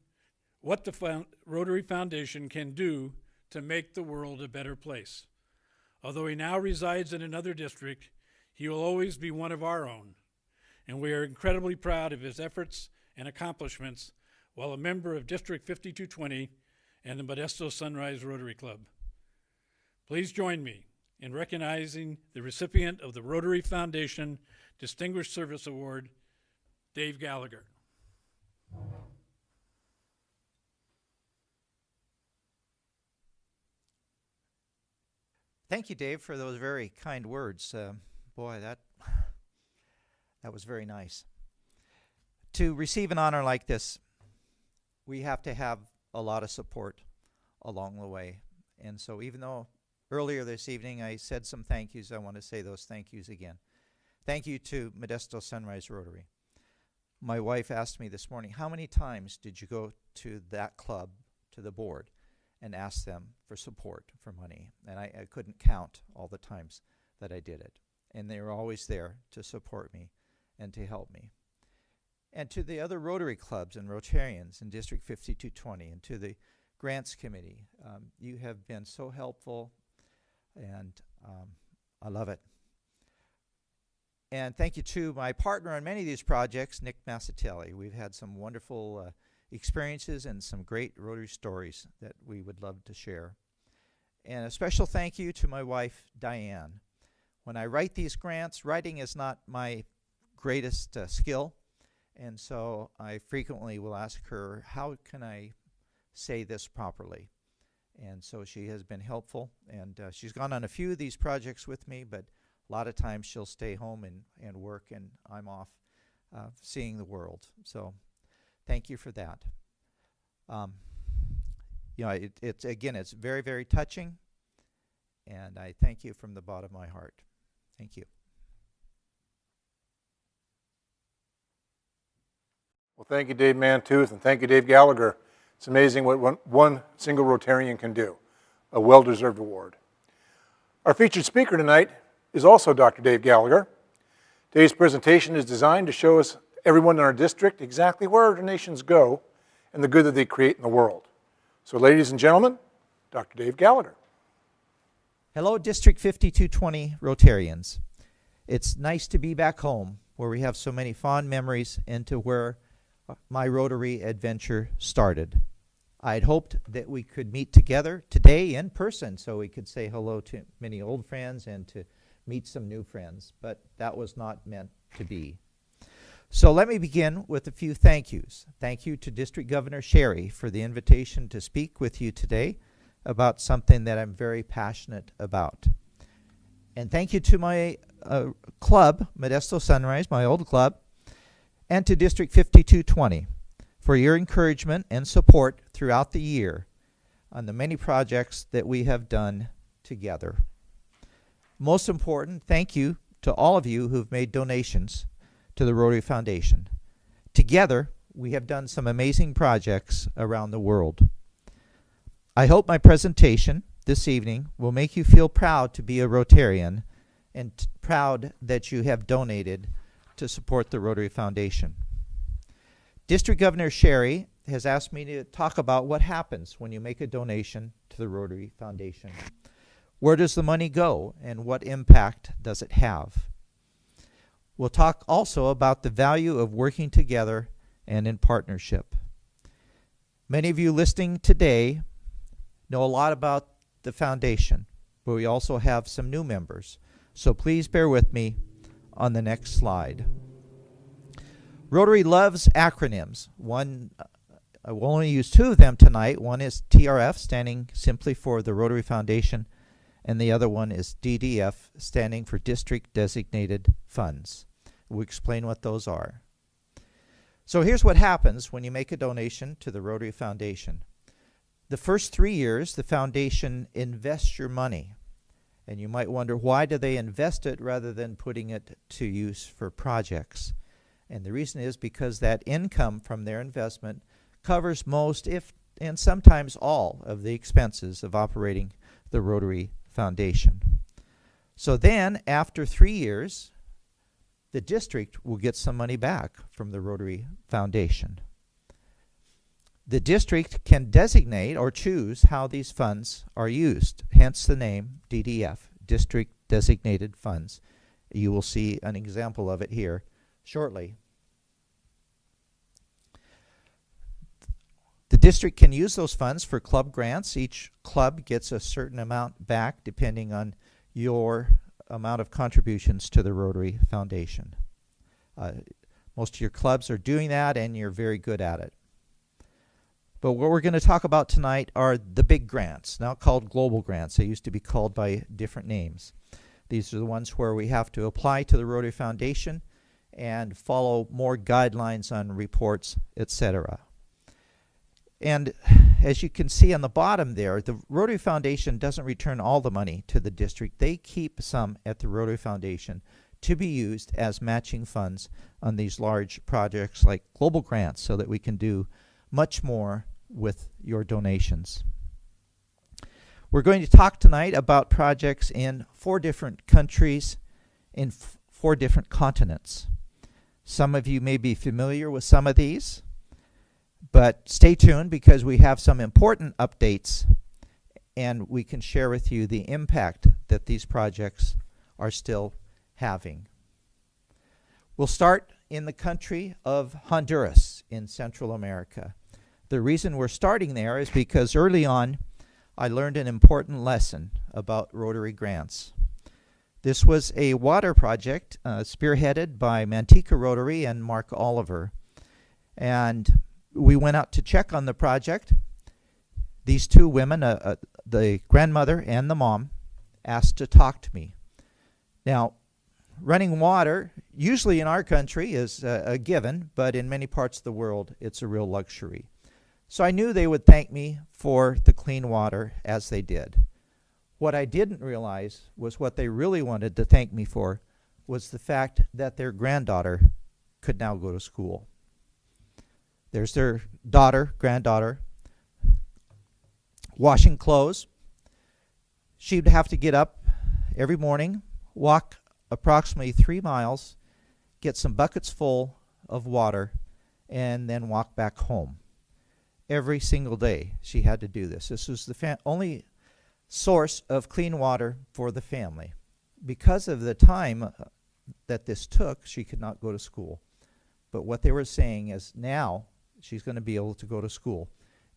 what the Rotary Foundation can do to make the world a better place. Although he now resides in another district, he will always be one of our own, and we are incredibly proud of his efforts and accomplishments while a member of District 5220 and the Modesto Sunrise Rotary Club. Please join me in recognizing the recipient of the Rotary Foundation Distinguished Service Award, Dave Gallagher. Thank you, Dave, for those very kind words. Boy, that was very nice. To receive an honor like this, we have to have a lot of support along the way. And so even though earlier this evening I said some thank yous, I want to say those thank yous again. Thank you to Modesto Sunrise Rotary. My wife asked me this morning, how many times did you go to that club, to the board, and ask them for support, for money? And I couldn't count all the times that I did it. And they were always there to support me and to help me. And to the other Rotary clubs and Rotarians in District 5220 and to the Grants Committee, you have been so helpful, and I love it. And thank you to my partner on many of these projects, Nick Massatelli. We've had some wonderful experiences and some great Rotary stories that we would love to share. And a special thank you to my wife, Diane. When I write these grants, writing is not my greatest skill, and so I frequently will ask her, how can I say this properly? And so she has been helpful, and she's gone on a few of these projects with me, but a lot of times she'll stay home and work, and I'm off seeing the world. So thank you for that. you know, it's again, it's very, very touching, and I thank you from the bottom of my heart. Thank you. Well, thank you, Dave Mantooth, and thank you, Dave Gallagher. It's amazing what one single Rotarian can do. A well-deserved award. Our featured speaker tonight is also Dr. Dave Gallagher. Dave's presentation is designed to show us, everyone in our district, exactly where our donations go and the good that they create in the world. So, ladies and gentlemen, Dr. Dave Gallagher. Hello, District 5220 Rotarians. It's nice to be back home where we have so many fond memories and to where my Rotary adventure started. I'd hoped that we could meet together today in person so we could say hello to many old friends and to meet some new friends, but that was not meant to be. So let me begin with a few thank yous. Thank you to District Governor Sherry for the invitation to speak with you today about something that I'm very passionate about. And thank you to my club, Modesto Sunrise, my old club, and to District 5220 for your encouragement and support throughout the year on the many projects that we have done together. Most important, thank you to all of you who've made donations to the Rotary Foundation. Together, we have done some amazing projects around the world. I hope my presentation this evening will make you feel proud to be a Rotarian and proud that you have donated to support the Rotary Foundation. District Governor Sherry has asked me to talk about what happens when you make a donation to the Rotary Foundation. Where does the money go and what impact does it have? We'll talk also about the value of working together and in partnership. Many of you listening today know a lot about the foundation, but we also have some new members. So please bear with me on the next slide. Rotary loves acronyms. I will only use two of them tonight. One is TRF, standing simply for the Rotary Foundation, and the other one is DDF, standing for District Designated Funds. We'll explain what those are. So here's what happens when you make a donation to the Rotary Foundation. The first 3 years, the foundation invests your money. And you might wonder, why do they invest it rather than putting it to use for projects? And the reason is because that income from their investment covers most, if and sometimes all, of the expenses of operating the Rotary Foundation. So then, after 3 years, the district will get some money back from the Rotary Foundation. The district can designate or choose how these funds are used, hence the name DDF, District Designated Funds. You will see an example of it here shortly. The district can use those funds for club grants. Each club gets a certain amount back depending on your amount of contributions to the Rotary Foundation. Most of your clubs are doing that and you're very good at it. But what we're going to talk about tonight are the big grants, now called global grants. They used to be called by different names. These are the ones where we have to apply to the Rotary Foundation and follow more guidelines on reports, etc. And as you can see on the bottom there, the Rotary Foundation doesn't return all the money to the district. They keep some at the Rotary Foundation to be used as matching funds on these large projects like global grants so that we can do much more with your donations. We're going to talk tonight about projects in 4 different countries, in 4 different continents. Some of you may be familiar with some of these, but stay tuned because we have some important updates and we can share with you the impact that these projects are still having. We'll start in the country of Honduras in Central America. The reason we're starting there is because early on I learned an important lesson about Rotary grants. This was a water project spearheaded by Manteca Rotary and Mark Oliver. And we went out to check on the project. These 2 women, the grandmother and the mom, asked to talk to me. Now, running water, usually in our country, is a given, but in many parts of the world, it's a real luxury. So I knew they would thank me for the clean water as they did. What I didn't realize was what they really wanted to thank me for was the fact that their granddaughter could now go to school. There's their granddaughter, washing clothes. She'd have to get up every morning, walk approximately 3 miles, get some buckets full of water, and then walk back home. Every single day she had to do this. This was the only source of clean water for the family. Because of the time that this took, she could not go to school. But what they were saying is now she's going to be able to go to school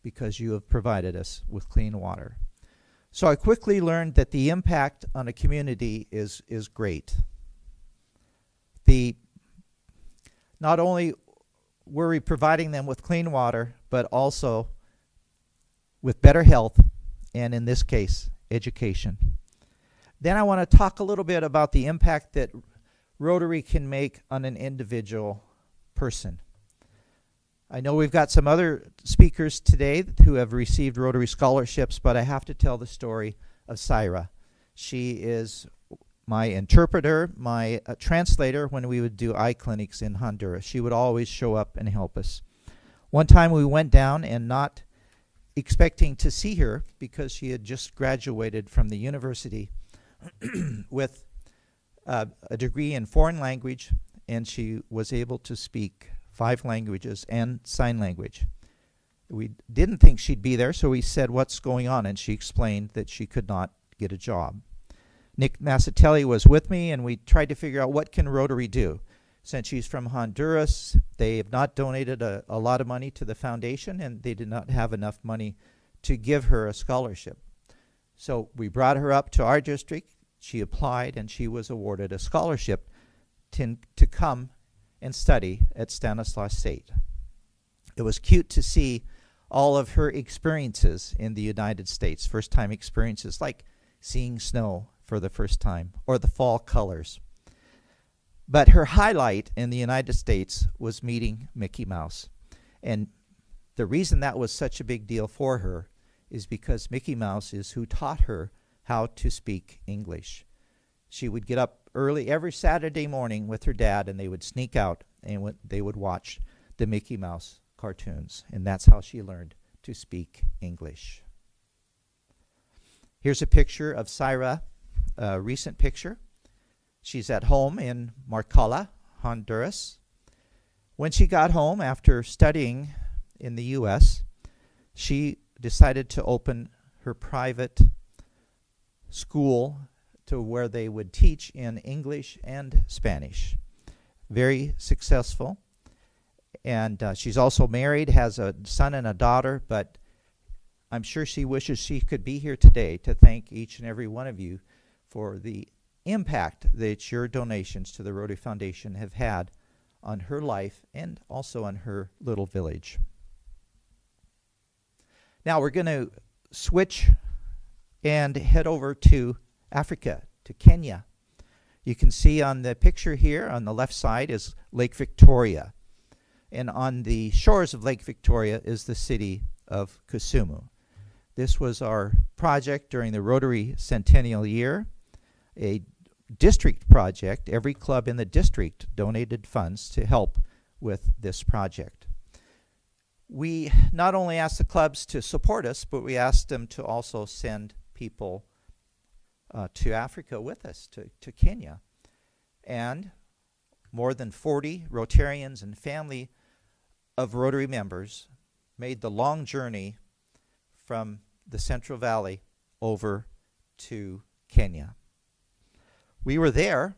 because you have provided us with clean water. So I quickly learned that the impact on a community is great. Not only were we providing them with clean water, but also with better health, and in this case, education. Then I want to talk a little bit about the impact that Rotary can make on an individual person. I know we've got some other speakers today who have received Rotary scholarships, but I have to tell the story of Syra. She is my interpreter, my translator when we would do eye clinics in Honduras. She would always show up and help us. One time we went down and not expecting to see her because she had just graduated from the university with a degree in foreign language, and she was able to speak 5 languages and sign language. We didn't think she'd be there, so we said, "What's going on?" And she explained that she could not get a job. Nick Massatelli was with me, and we tried to figure out what can Rotary do. Since she's from Honduras, they have not donated a lot of money to the foundation, and they did not have enough money to give her a scholarship. So we brought her up to our district. She applied, and she was awarded a scholarship to come and study at Stanislaus State. It was cute to see all of her experiences in the United States, first-time experiences like seeing snow for the first time or the fall colors. But her highlight in the United States was meeting Mickey Mouse. And the reason that was such a big deal for her is because Mickey Mouse is who taught her how to speak English. She would get up early every Saturday morning with her dad, and they would sneak out and they would watch the Mickey Mouse cartoons. And that's how she learned to speak English. Here's a picture of Syra, a recent picture. She's at home in Marcala, Honduras. When she got home after studying in the U.S., she decided to open her private school to where they would teach in English and Spanish. Very successful. And she's also married, has a son and a daughter, but I'm sure she wishes she could be here today to thank each and every one of you for the impact that your donations to the Rotary Foundation have had on her life and also on her little village. Now we're going to switch and head over to Africa, to Kenya. You can see on the picture here on the left side is Lake Victoria. And on the shores of Lake Victoria is the city of Kisumu. This was our project during the Rotary Centennial Year, a district project. Every club in the district donated funds to help with this project. We not only asked the clubs to support us, but we asked them to also send people to Africa with us, to Kenya. And more than 40 Rotarians and family of Rotary members made the long journey from the Central Valley over to Kenya. We were there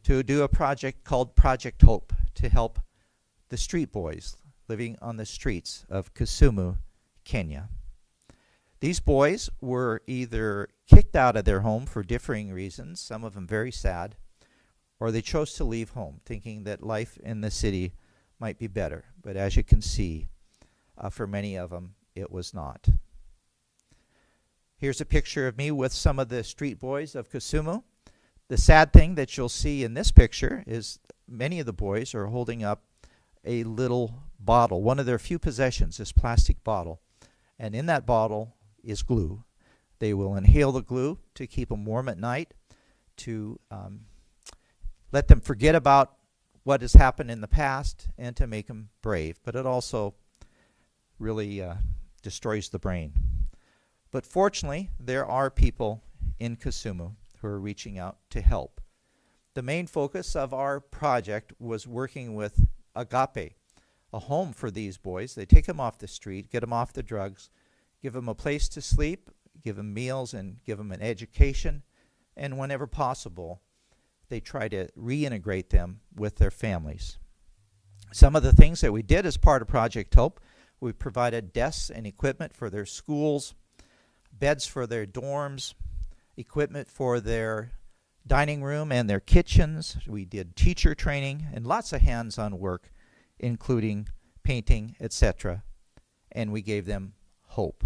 to do a project called Project Hope to help the street boys living on the streets of Kisumu, Kenya. These boys were either kicked out of their home for differing reasons, some of them very sad, or they chose to leave home thinking that life in the city might be better. But as you can see, for many of them, it was not. Here's a picture of me with some of the street boys of Kisumu. The sad thing that you'll see in this picture is many of the boys are holding up a little bottle, one of their few possessions, this plastic bottle. And in that bottle is glue. They will inhale the glue to keep them warm at night, to let them forget about what has happened in the past, and to make them brave. But it also really destroys the brain. But fortunately, there are people in Kisumu who are reaching out to help. The main focus of our project was working with Agape, a home for these boys. They take them off the street, get them off the drugs, give them a place to sleep, give them meals, and give them an education. And whenever possible, they try to reintegrate them with their families. Some of the things that we did as part of Project Hope, we provided desks and equipment for their schools, beds for their dorms, equipment for their dining room and their kitchens. We did teacher training and lots of hands-on work, including painting, etc. And we gave them hope.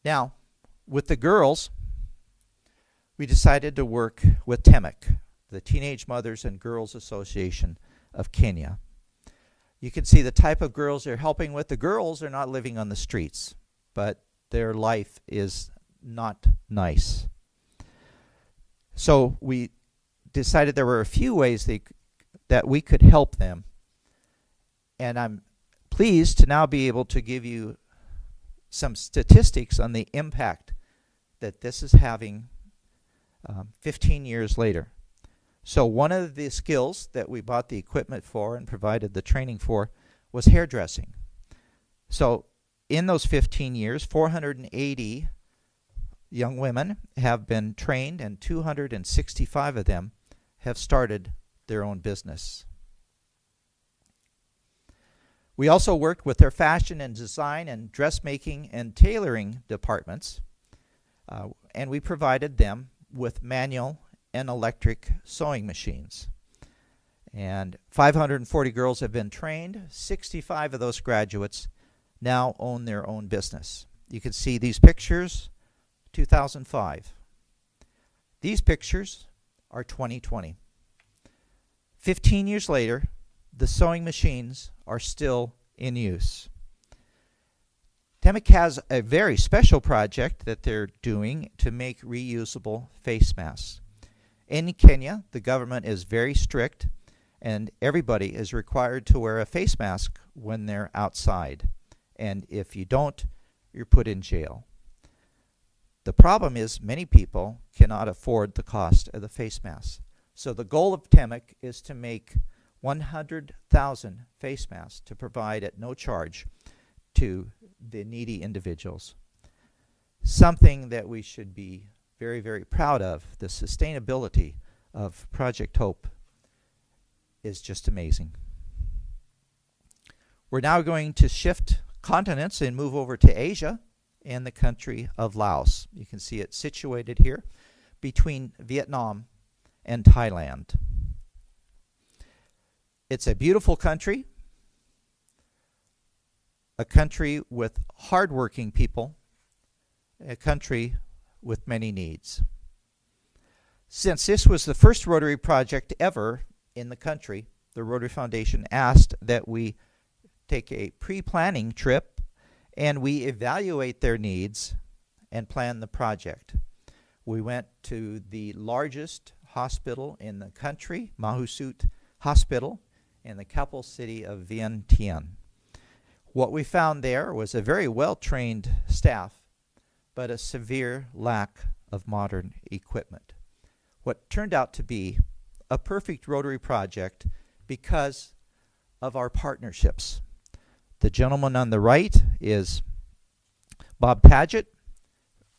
Now, with the girls, we decided to work with TEMIC, the Teenage Mothers and Girls Association of Kenya. You can see the type of girls they're helping with. The girls are not living on the streets, but their life is not nice. So we decided there were a few ways that we could help them. And I'm pleased to now be able to give you some statistics on the impact that this is having 15 years later. So one of the skills that we bought the equipment for and provided the training for was hairdressing. So in those 15 years, 480 young women have been trained, and 265 of them have started their own business. We also worked with their fashion and design and dressmaking and tailoring departments, and we provided them with manual and electric sewing machines. And 540 girls have been trained. 65 of those graduates now own their own business. You can see these pictures, 2005. These pictures are 2020. 15 years later, the sewing machines are still in use. TEMIC has a very special project that they're doing to make reusable face masks. In Kenya, the government is very strict, and everybody is required to wear a face mask when they're outside. And if you don't, you're put in jail. The problem is many people cannot afford the cost of the face masks. So the goal of TEMIC is to make 100,000 face masks to provide at no charge to the needy individuals. Something that we should be very, very proud of. The sustainability of Project Hope is just amazing. We're now going to shift continents and move over to Asia and the country of Laos. You can see it situated here between Vietnam and Thailand. It's a beautiful country, a country with hardworking people, a country with many needs. Since this was the first Rotary project ever in the country, the Rotary Foundation asked that we take a pre-planning trip and we evaluate their needs and plan the project. We went to the largest hospital in the country, Mahusut Hospital, in the capital city of Vientiane. What we found there was a very well-trained staff, but a severe lack of modern equipment. What turned out to be a perfect Rotary project because of our partnerships. The gentleman on the right is Bob Paget.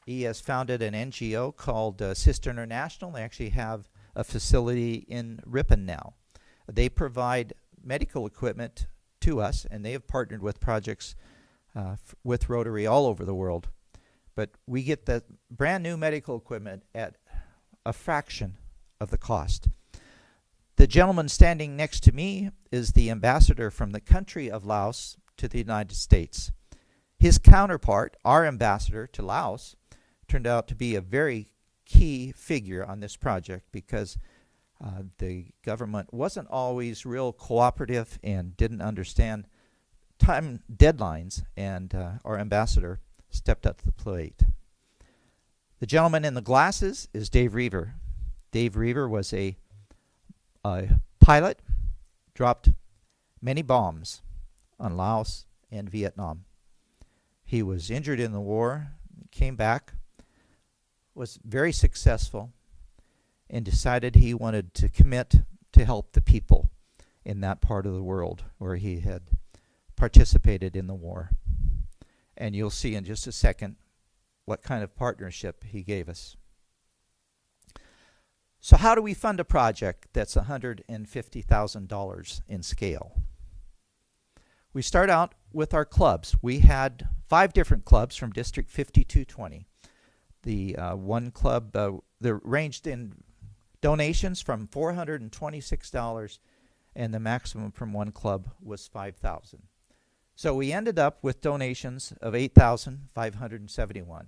He has founded an NGO called Sister International. They actually have a facility in Ripon now. They provide medical equipment to us, and they have partnered with projects with Rotary all over the world. But we get the brand new medical equipment at a fraction of the cost. The gentleman standing next to me is the ambassador from the country of Laos to the United States. His counterpart, our ambassador to Laos, turned out to be a very key figure on this project because The government wasn't always real cooperative and didn't understand time deadlines, and our ambassador stepped up to the plate. The gentleman in the glasses is Dave Reaver. Dave Reaver was a pilot, dropped many bombs on Laos and Vietnam. He was injured in the war, came back, was very successful, and decided he wanted to commit to help the people in that part of the world where he had participated in the war. And you'll see in just a second what kind of partnership he gave us. So how do we fund a project that's $150,000 in scale? We start out with our clubs. We had 5 different clubs from District 5220. The one club that ranged in donations from $426, and the maximum from one club was $5,000. So we ended up with donations of $8,571.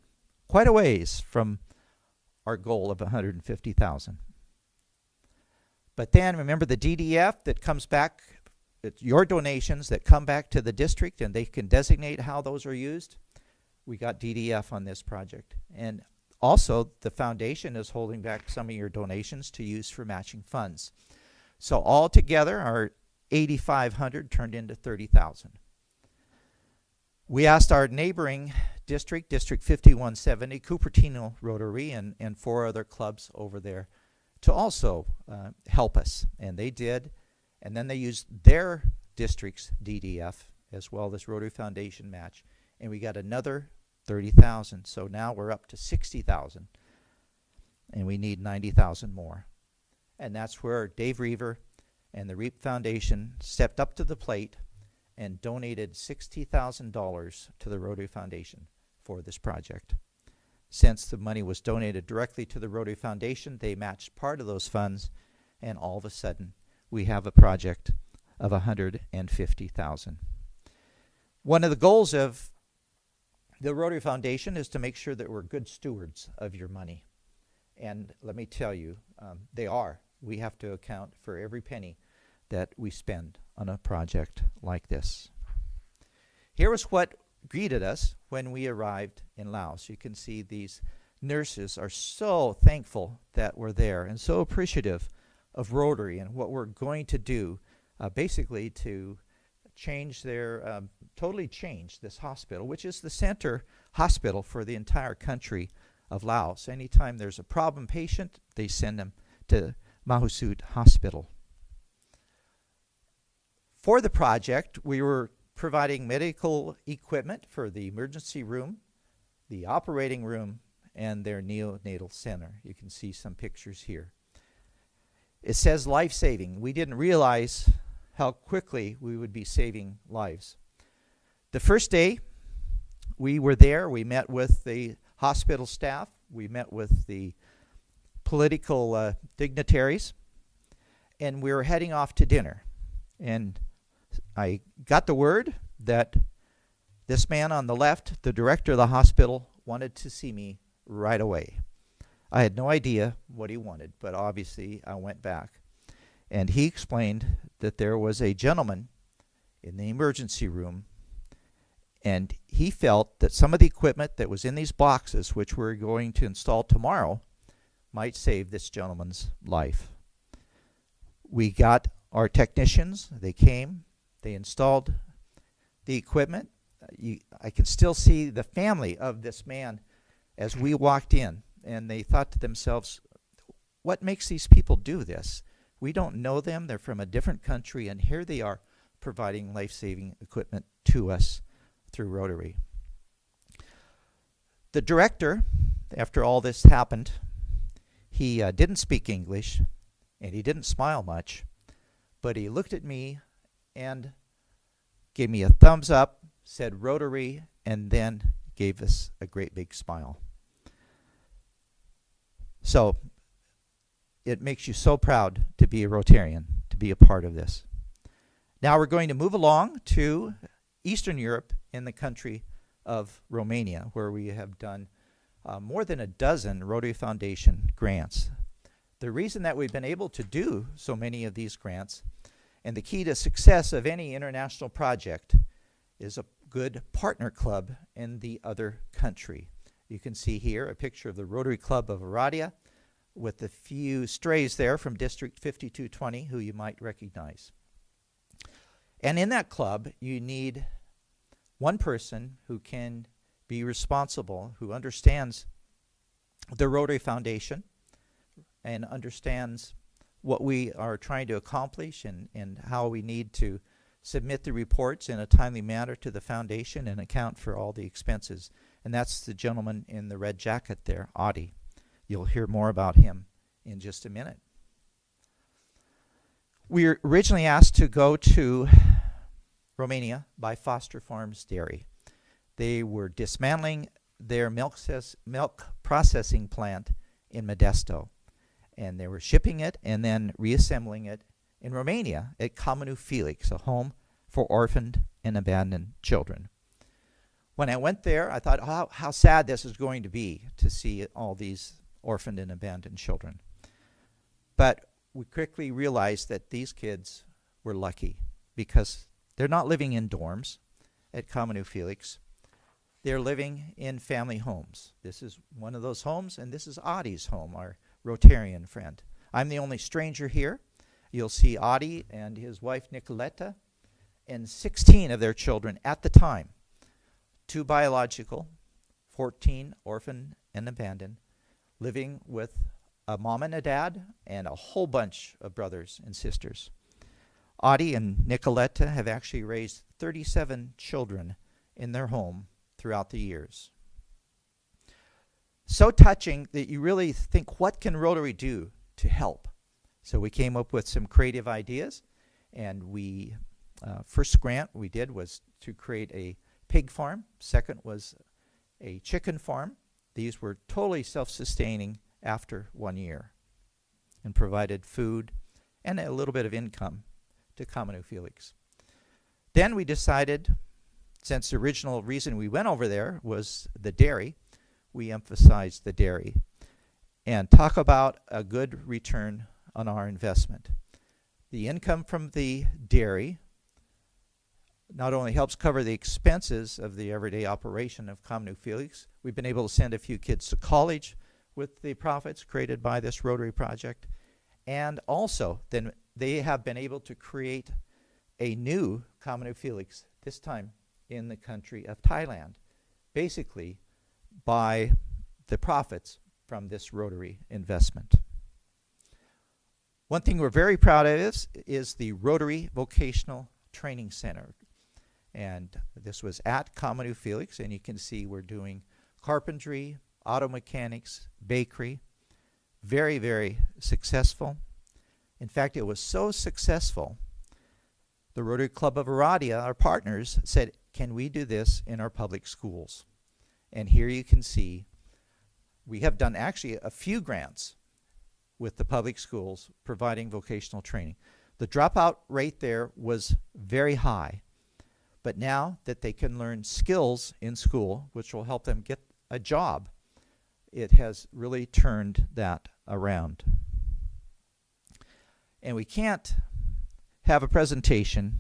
Quite a ways from our goal of $150,000. But then remember the DDF that comes back, it's your donations that come back to the district, and they can designate how those are used. We got DDF on this project. And also the foundation is holding back some of your donations to use for matching funds. So altogether our $8,500 turned into $30,000. We asked our neighboring district, District 5170, Cupertino Rotary, and 4 other clubs over there to also help us, and they did. And then they used their district's DDF as well as Rotary Foundation match, and we got another $30,000. So now we're up to $60,000, and we need $90,000 more. And that's where Dave Reaver and the REAP Foundation stepped up to the plate and donated $60,000 to the Rotary Foundation for this project. Since the money was donated directly to the Rotary Foundation, they matched part of those funds, and all of a sudden we have a project of $150,000. One of the goals of the Rotary Foundation is to make sure that we're good stewards of your money. And let me tell you, they are. We have to account for every penny that we spend on a project like this. Here was what greeted us when we arrived in Laos. You can see these nurses are so thankful that we're there and so appreciative of Rotary and what we're going to do basically to change their, totally change this hospital, which is the center hospital for the entire country of Laos. Anytime there's a problem patient, they send them to Mahusut Hospital. For the project, we were providing medical equipment for the emergency room, the operating room, and their neonatal center. You can see some pictures here. It says life-saving. We didn't realize how quickly we would be saving lives. The first day we were there, we met with the hospital staff, we met with the political dignitaries, and we were heading off to dinner. And I got the word that this man on the left, the director of the hospital, wanted to see me right away. I had no idea what he wanted, but obviously I went back. And he explained that there was a gentleman in the emergency room, and he felt that some of the equipment that was in these boxes, which we're going to install tomorrow, might save this gentleman's life. We got our technicians, they came, they installed the equipment. I could still see the family of this man as we walked in, and they thought to themselves, what makes these people do this? We don't know them, they're from a different country, and here they are providing life-saving equipment to us through Rotary. The director, after all this happened, he didn't speak English, and he didn't smile much, but he looked at me and gave me a thumbs up, said Rotary, and then gave us a great big smile. So it makes you so proud to be a Rotarian, to be a part of this. Now we're going to move along to Eastern Europe in the country of Romania, where we have done more than a dozen Rotary Foundation grants. The reason that we've been able to do so many of these grants, and the key to success of any international project, is a good partner club in the other country. You can see here a picture of the Rotary Club of Oradea with a few strays there from District 5220 who you might recognize. And in that club, you need one person who can be responsible, who understands the Rotary Foundation and understands what we are trying to accomplish and how we need to submit the reports in a timely manner to the foundation and account for all the expenses. And that's the gentleman in the red jacket there, Adi. You'll hear more about him in just a minute. We were originally asked to go to Romania by Foster Farms Dairy. They were dismantling their milk processing plant in Modesto, and they were shipping it and then reassembling it in Romania at Comunu Felix, a home for orphaned and abandoned children. When I went there, I thought how sad this is going to be to see all these orphaned and abandoned children. But we quickly realized that these kids were lucky because they're not living in dorms at Comunu Felix. They're living in family homes. This is one of those homes, and this is Adi's home, our Rotarian friend. I'm the only stranger here. You'll see Adi and his wife Nicoletta and 16 of their children at the time. 2 biological, 14 orphaned and abandoned, living with a mom and a dad and a whole bunch of brothers and sisters. Adi and Nicoletta have actually raised 37 children in their home throughout the years. So touching that you really think, what can Rotary do to help? So we came up with some creative ideas, and we first grant we did was to create a pig farm. Second was a chicken farm. These were totally self-sustaining after 1 year and provided food and a little bit of income to Comunu Felix. Then we decided, since the original reason we went over there was the dairy, we emphasized the dairy and talk about a good return on our investment. The income from the dairy not only helps cover the expenses of the everyday operation of Comunu Felix, we've been able to send a few kids to college with the profits created by this Rotary project, and also then they have been able to create a new Comunu Felix, this time in the country of Thailand, basically by the profits from this Rotary investment. One thing we're very proud of is the Rotary Vocational Training Center. And this was at Comunu Felix, and you can see we're doing carpentry, auto mechanics, bakery. Very, very successful. In fact, it was so successful, the Rotary Club of Oradea, our partners, said, can we do this in our public schools? And here you can see we have done actually a few grants with the public schools providing vocational training. The dropout rate there was very high, but now that they can learn skills in school, which will help them get a job, it has really turned that around. And we can't have a presentation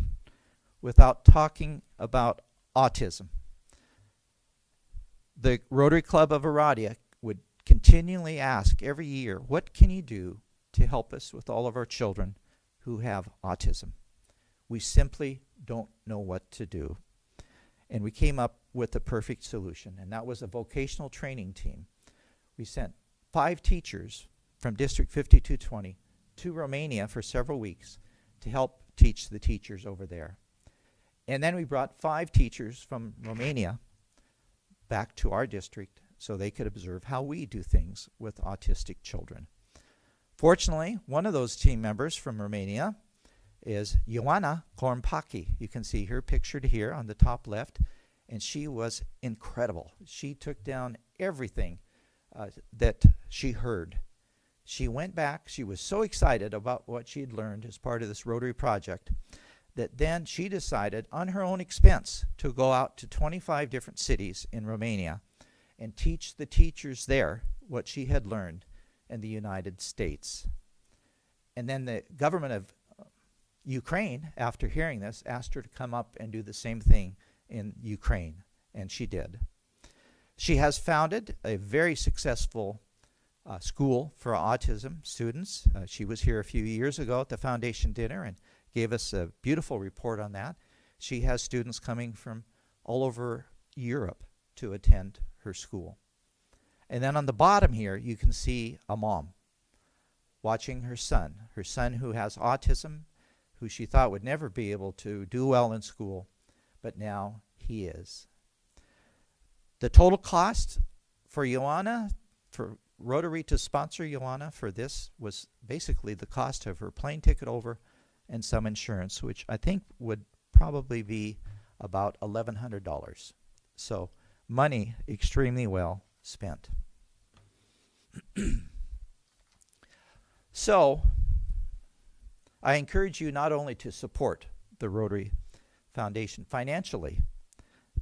without talking about autism. The Rotary Club of Oradea would continually ask every year, what can you do to help us with all of our children who have autism? We simply don't know what to do. And we came up with the perfect solution, and that was a vocational training team. We sent 5 teachers from District 5220 to Romania for several weeks to help teach the teachers over there. And then we brought 5 teachers from Romania back to our district so they could observe how we do things with autistic children. Fortunately, one of those team members from Romania is Ioana Kormpaki. You can see her pictured here on the top left, and she was incredible. She took down everything that she heard. She went back, she was so excited about what she'd learned as part of this Rotary project that then she decided on her own expense to go out to 25 different cities in Romania and teach the teachers there what she had learned and the United States. And then the government of Ukraine, after hearing this, asked her to come up and do the same thing in Ukraine, and she did. She has founded a very successful school for autism students. She was here a few years ago at the foundation dinner and gave us a beautiful report on that. She has students coming from all over Europe to attend her school. And then on the bottom here, you can see a mom watching her son who has autism, who she thought would never be able to do well in school, but now he is. The total cost for Ioana, for Rotary to sponsor Ioana for this, was basically the cost of her plane ticket over and some insurance, which I think would probably be about $1,100. So money extremely well spent. So I encourage you not only to support the Rotary Foundation financially,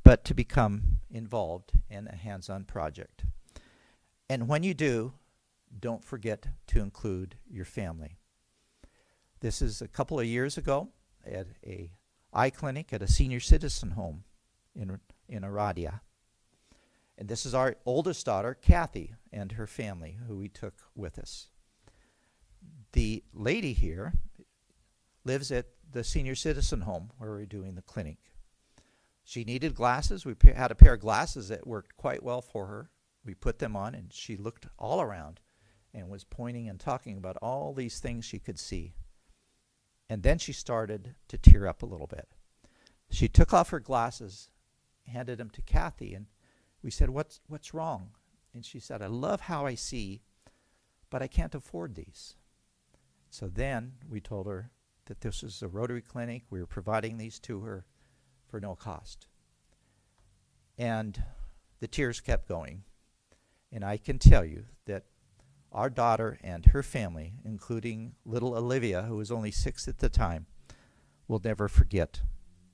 but to become involved in a hands-on project. And when you do, don't forget to include your family. This is a couple of years ago at a eye clinic at a senior citizen home in Aradia. And this is our oldest daughter, Kathy, and her family, who we took with us. The lady here lives at the senior citizen home where we're doing the clinic. She needed glasses. We had a pair of glasses that worked quite well for her. We put them on, and she looked all around and was pointing and talking about all these things she could see. And then she started to tear up a little bit. She took off her glasses, handed them to Kathy, and we said, what's wrong? And she said, I love how I see, but I can't afford these. So then we told her that this is a Rotary clinic. We were providing these to her for no cost. And the tears kept going. And I can tell you that our daughter and her family, including little Olivia, who was only 6 at the time, will never forget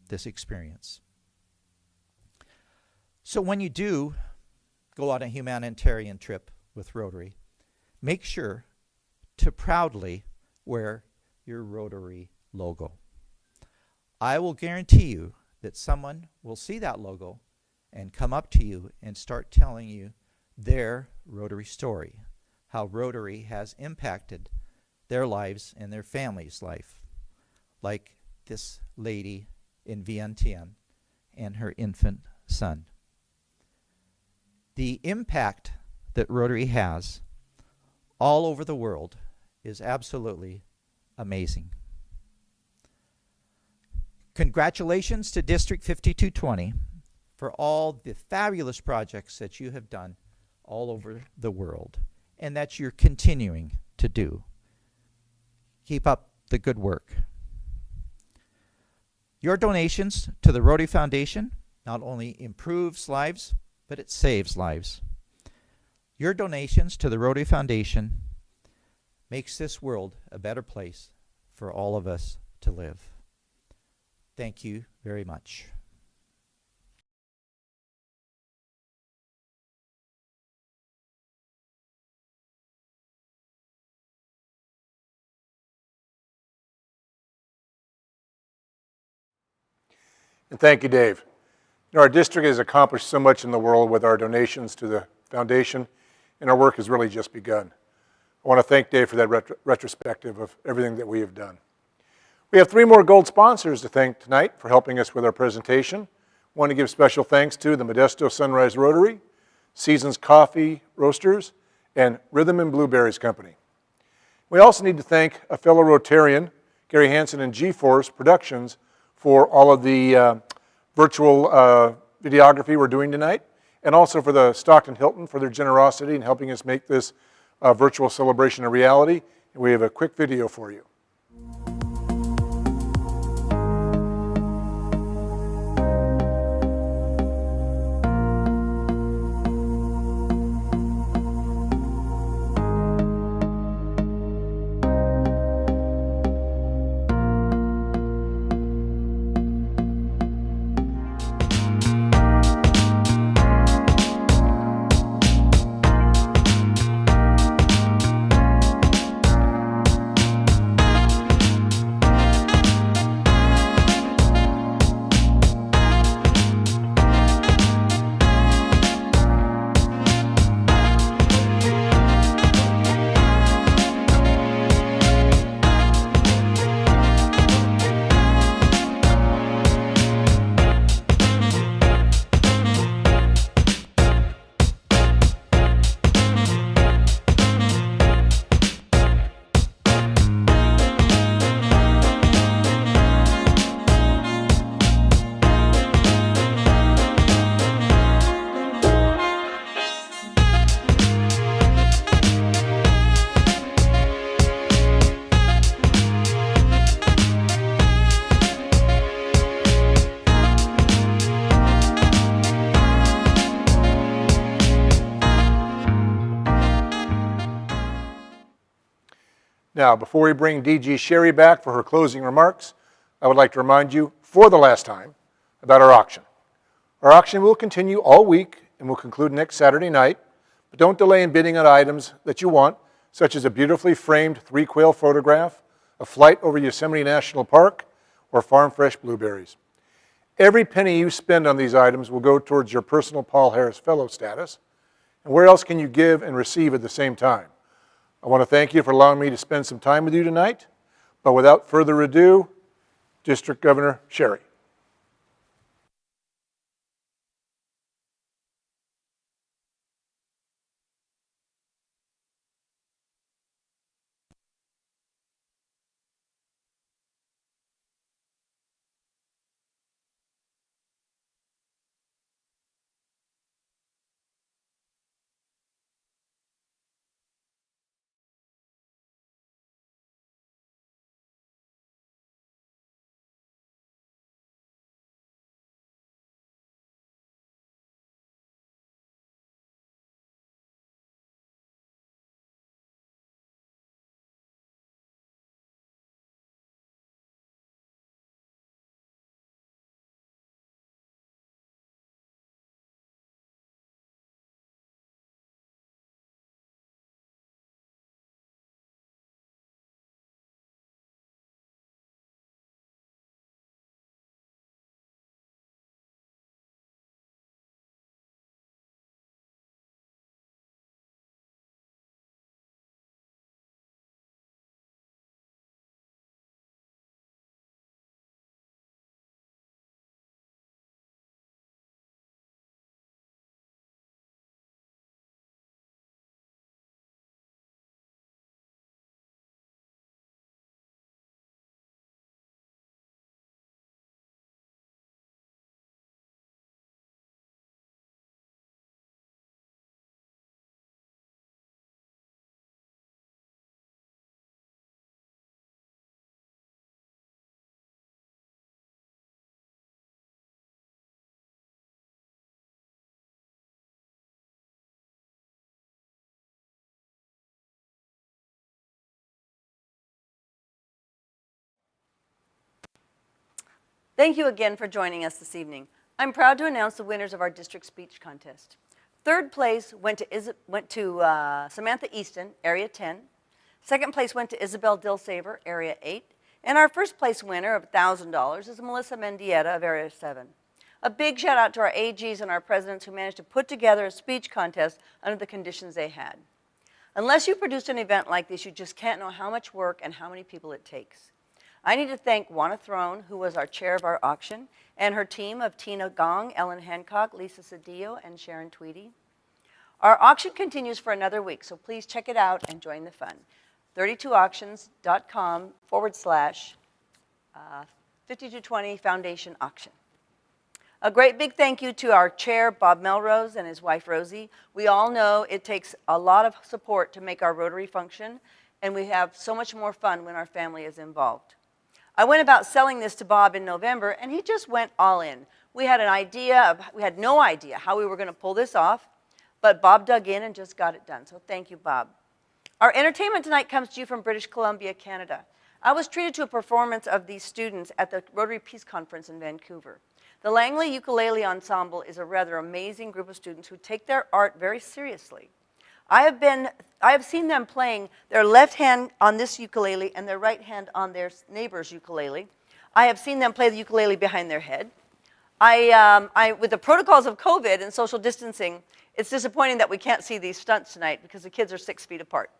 this experience. So when you do go on a humanitarian trip with Rotary, make sure to proudly wear your Rotary logo. I will guarantee you that someone will see that logo and come up to you and start telling you their Rotary story, how Rotary has impacted their lives and their family's life, like this lady in Vientiane and her infant son. The impact that Rotary has all over the world is absolutely amazing. Congratulations to District 5220 for all the fabulous projects that you have done all over the world and that you're continuing to do. Keep up the good work. Your donations to the Rotary Foundation not only improves lives, but it saves lives. Your donations to the Rotary Foundation makes this world a better place for all of us to live. Thank you very much. And thank you, Dave. You know, our district has accomplished so much in the world with our donations to the foundation, and our work has really just begun. I want to thank Dave for that retrospective of everything that we have done. We have 3 more gold sponsors to thank tonight for helping us with our presentation. I want to give special thanks to the Modesto Sunrise Rotary, Seasons Coffee Roasters, and Rhythm and Blueberries Company. We also need to thank a fellow Rotarian, Gary Hansen and G-Force Productions, for all of the virtual videography we're doing tonight, and also for the Stockton Hilton for their generosity in helping us make this virtual celebration a reality. And we have a quick video for you. Now, before we bring DG Sherry back for her closing remarks, I would like to remind you, for the last time, about our auction. Our auction will continue all week and will conclude next Saturday night, but don't delay in bidding on items that you want, such as a beautifully framed 3-quail photograph, a flight over Yosemite National Park, or farm fresh blueberries. Every penny you spend on these items will go towards your personal Paul Harris Fellow status. And where else can you give and receive at the same time? I want to thank you for allowing me to spend some time with you tonight. But without further ado, District Governor Sherry. Thank you again for joining us this evening. I'm proud to announce the winners of our district speech contest. Third place went to Samantha Easton, Area 10. Second place went to Isabel Dilsaver, Area 8. And our first place winner of $1,000 is Melissa Mendieta of Area 7. A big shout out to our AGs and our presidents who managed to put together a speech contest under the conditions they had. Unless you produced an event like this, you just can't know how much work and how many people it takes. I need to thank Juana Throne, who was our chair of our auction, and her team of Tina Gong, Ellen Hancock, Lisa Cedillo, and Sharon Tweedy. Our auction continues for another week, so please check it out and join the fun. 32auctions.com/5220 Foundation Auction. A great big thank you to our chair, Bob Melrose, and his wife, Rosie. We all know it takes a lot of support to make our Rotary function, and we have so much more fun when our family is involved. I went about selling this to Bob in November, and he just went all in. We had no idea how we were going to pull this off, but Bob dug in and just got it done. So thank you, Bob. Our entertainment tonight comes to you from British Columbia, Canada. I was treated to a performance of these students at the Rotary Peace Conference in Vancouver. The Langley Ukulele Ensemble is a rather amazing group of students who take their art very seriously. I have seen them playing their left hand on this ukulele and their right hand on their neighbor's ukulele. I have seen them play the ukulele behind their head. With the protocols of COVID and social distancing, it's disappointing that we can't see these stunts tonight because the kids are 6 feet apart.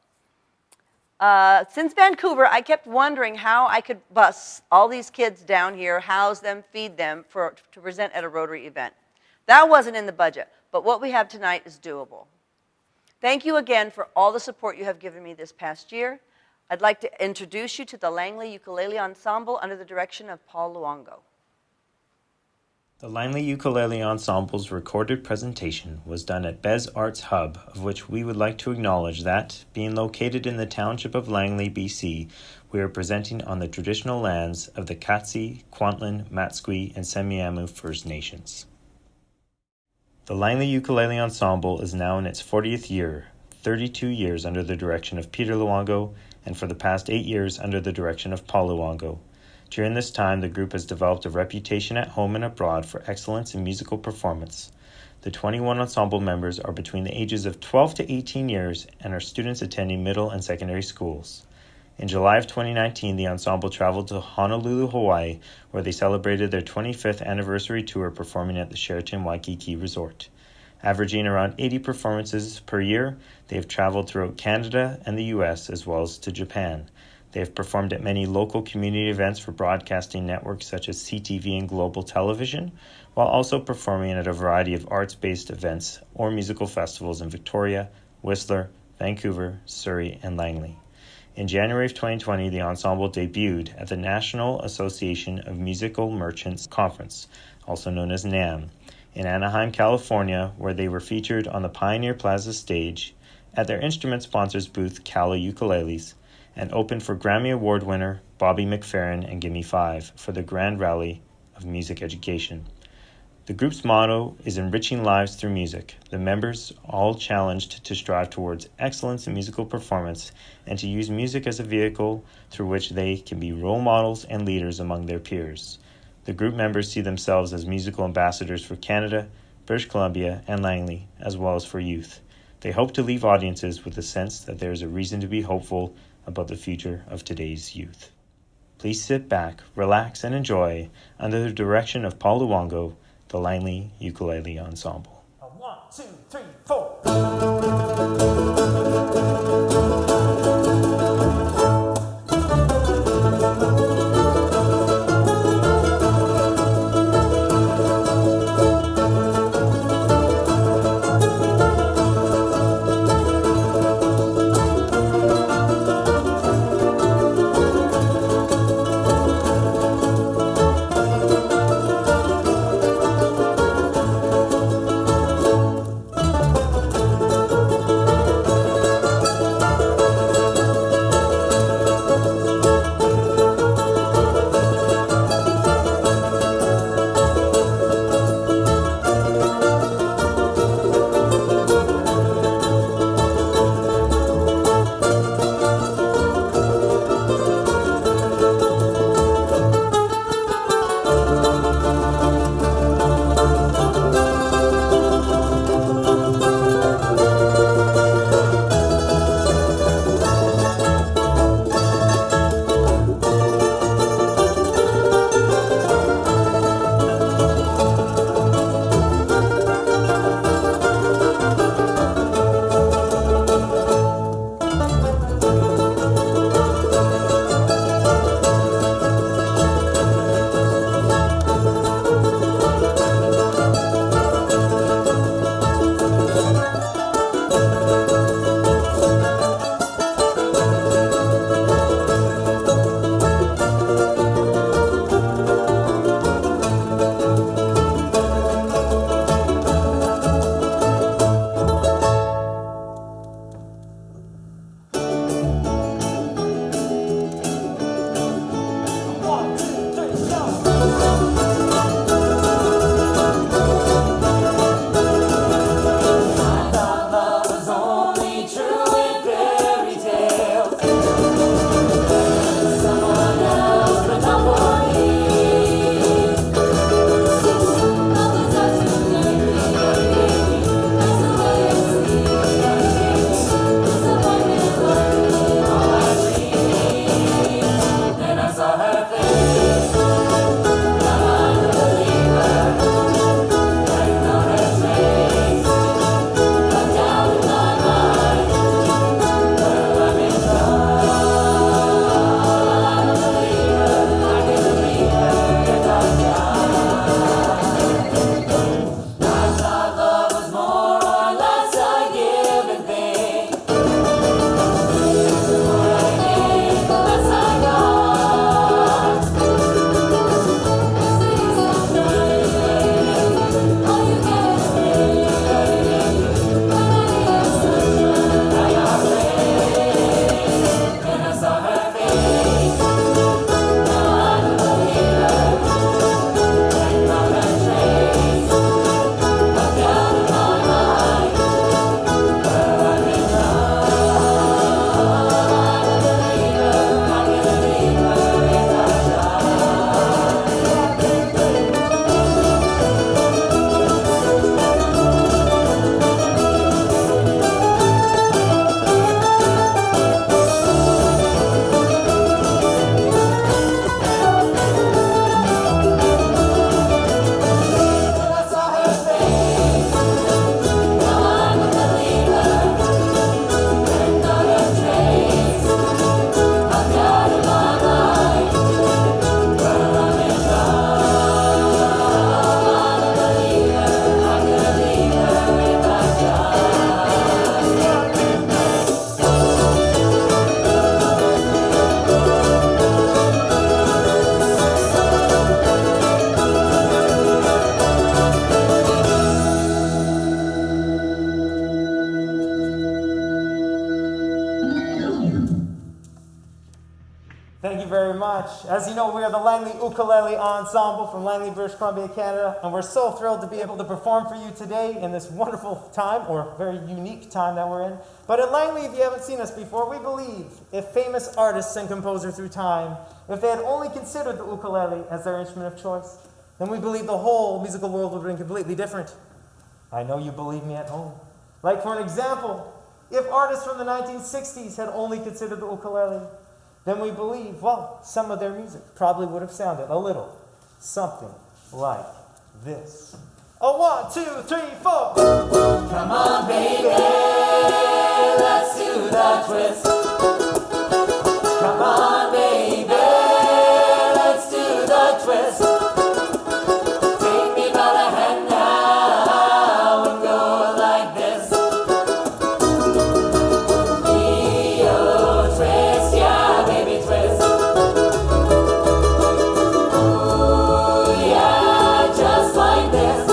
Since Vancouver, I kept wondering how I could bus all these kids down here, house them, feed them to present at a Rotary event. That wasn't in the budget, but what we have tonight is doable. Thank you again for all the support you have given me this past year. I'd like to introduce you to the Langley Ukulele Ensemble under the direction of Paul Luongo. The Langley Ukulele Ensemble's recorded presentation was done at Bez Arts Hub, of which we would like to acknowledge that, being located in the township of Langley, BC, we are presenting on the traditional lands of the Katsi, Kwantlen, Matsqui, and Semiahmoo First Nations. The Langley Ukulele Ensemble is now in its 40th year, 32 years under the direction of Peter Luongo, and for the past 8 years under the direction of Paul Luongo. During this time, the group has developed a reputation at home and abroad for excellence in musical performance. The 21 ensemble members are between the ages of 12 to 18 years and are students attending middle and secondary schools. In July of 2019, the ensemble traveled to Honolulu, Hawaii, where they celebrated their 25th anniversary tour performing at the Sheraton Waikiki Resort. Averaging around 80 performances per year, they have traveled throughout Canada and the US as well as to Japan. They have performed at many local community events for broadcasting networks such as CTV and Global Television, while also performing at a variety of arts-based events or musical festivals in Victoria, Whistler, Vancouver, Surrey, and Langley. In January of 2020, the ensemble debuted at the National Association of Musical Merchants Conference, also known as NAMM, in Anaheim, California, where they were featured on the Pioneer Plaza stage, at their instrument sponsors booth Kala Ukuleles, and opened for Grammy Award winner Bobby McFerrin and Gimme 5 for the Grand Rally of Music Education. The group's motto is enriching lives through music. The members all challenged to strive towards excellence in musical performance and to use music as a vehicle through which they can be role models and leaders among their peers. The group members see themselves as musical ambassadors for Canada, British Columbia, and Langley, as well as for youth. They hope to leave audiences with a sense that there is a reason to be hopeful about the future of today's youth. Please sit back, relax, and enjoy under the direction of Paul Luongo, the Langley Ukulele Ensemble. 1, 2, 3, 4. much. As you know, we are the Langley Ukulele Ensemble from Langley, British Columbia, Canada, and we're so thrilled to be able to perform for you today in this wonderful time, or very unique time that we're in. But at Langley, if you haven't seen us before, we believe if famous artists and composers through time, if they had only considered the ukulele as their instrument of choice, then we believe the whole musical world would have been completely different. I know you believe me at home. Like, for an example, if artists from the 1960s had only considered the ukulele, then we believe, well, some of their music probably would have sounded a little something like this. A 1, 2, 3, 4. Come on, baby, let's do the twist. Come on, baby, let's do the twist. Take me by the hand now and go like this. Twist, yeah, baby, twist. Ooh, yeah, just like this.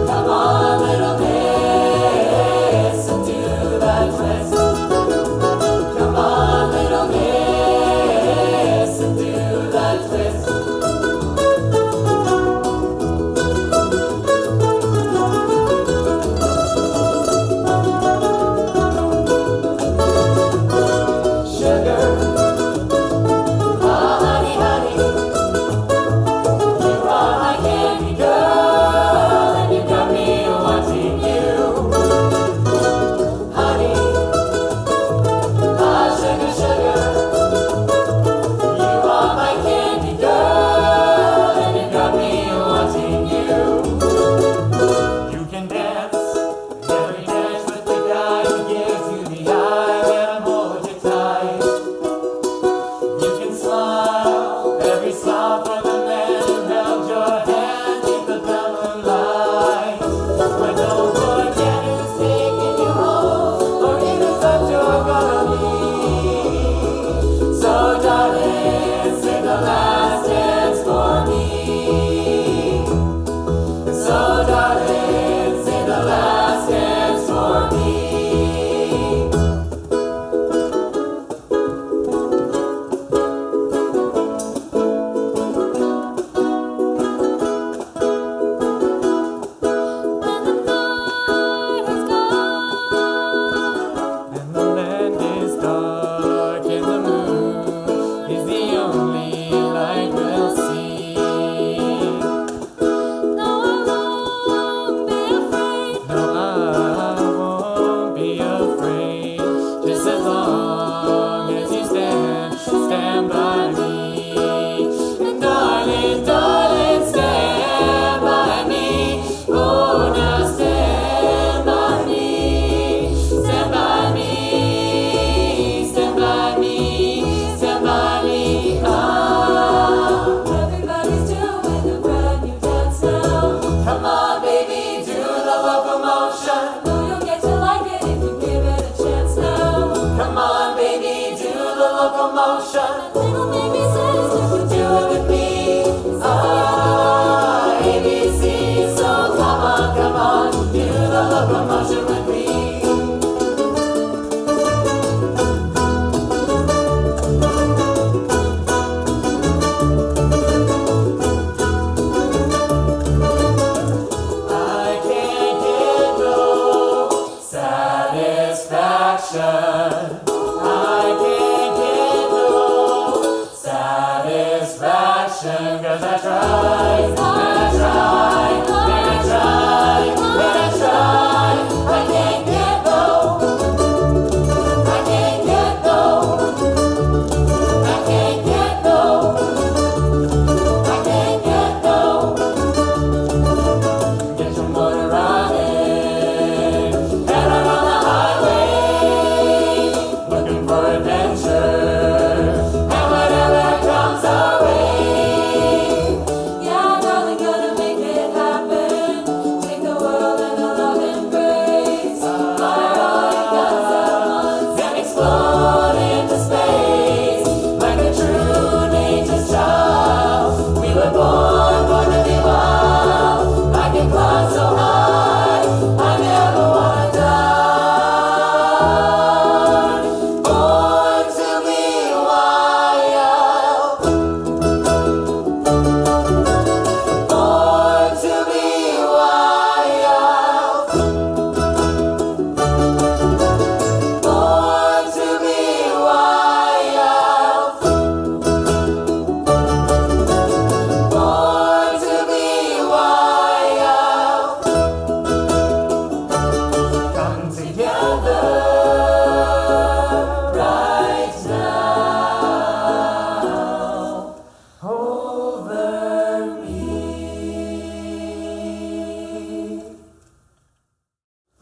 Come on, little miss, and do the twist.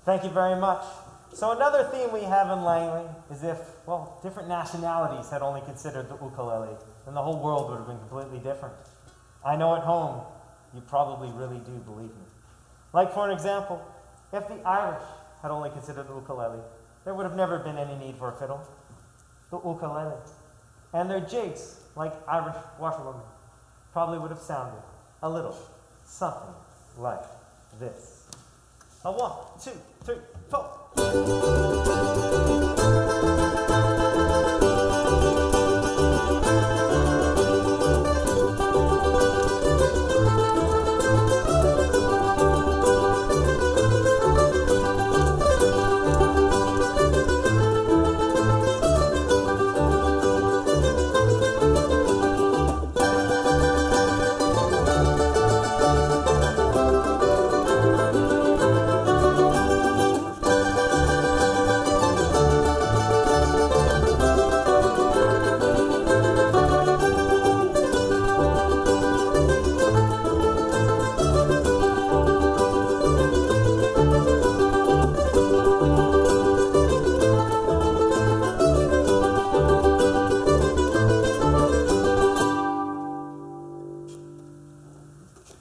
Thank you very much. So another theme we have in Langley is if, well, different nationalities had only considered the ukulele, then the whole world would have been completely different. I know at home, you probably really do believe me. Like for an example, if the Irish had only considered the ukulele, there would have never been any need for a fiddle. The ukulele. And their jigs, like Irish washerwomen, probably would have sounded a little something like this. A 1, 2, 3, 4.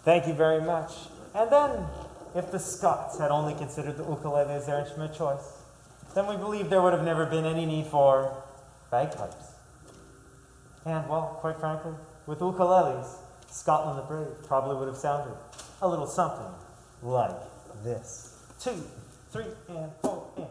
Thank you very much. And then, if the Scots had only considered the ukulele as their instrument of choice, then we believe there would have never been any need for bagpipes. And, well, quite frankly, with ukuleles, Scotland the Brave probably would have sounded a little something like this. 2, 3, and 4, and...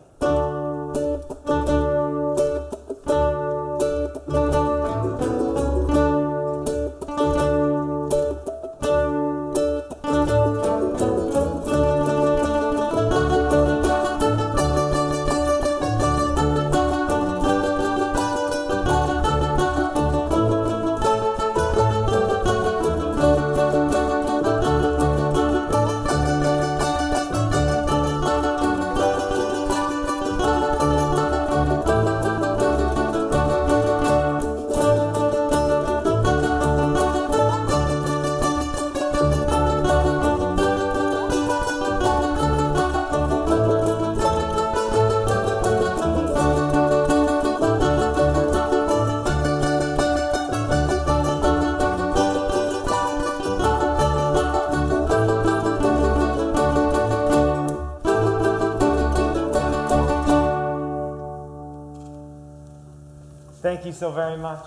Thank you so very much.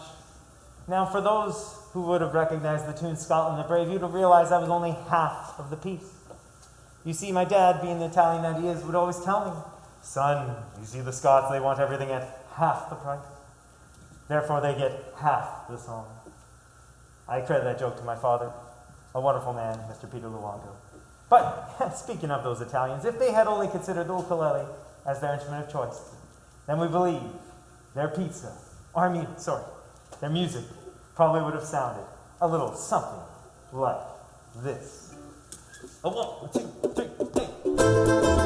Now, for those who would have recognized the tune Scotland the Brave, you'd have realized that was only half of the piece. You see, my dad, being the Italian that he is, would always tell me, son, you see the Scots, they want everything at half the price. Therefore, they get half the song. I credit that joke to my father, a wonderful man, Mr. Peter Luongo. But, speaking of those Italians, if they had only considered the ukulele as their instrument of choice, then we believe their their music probably would have sounded a little something like this. A 1, 2, 3, 4.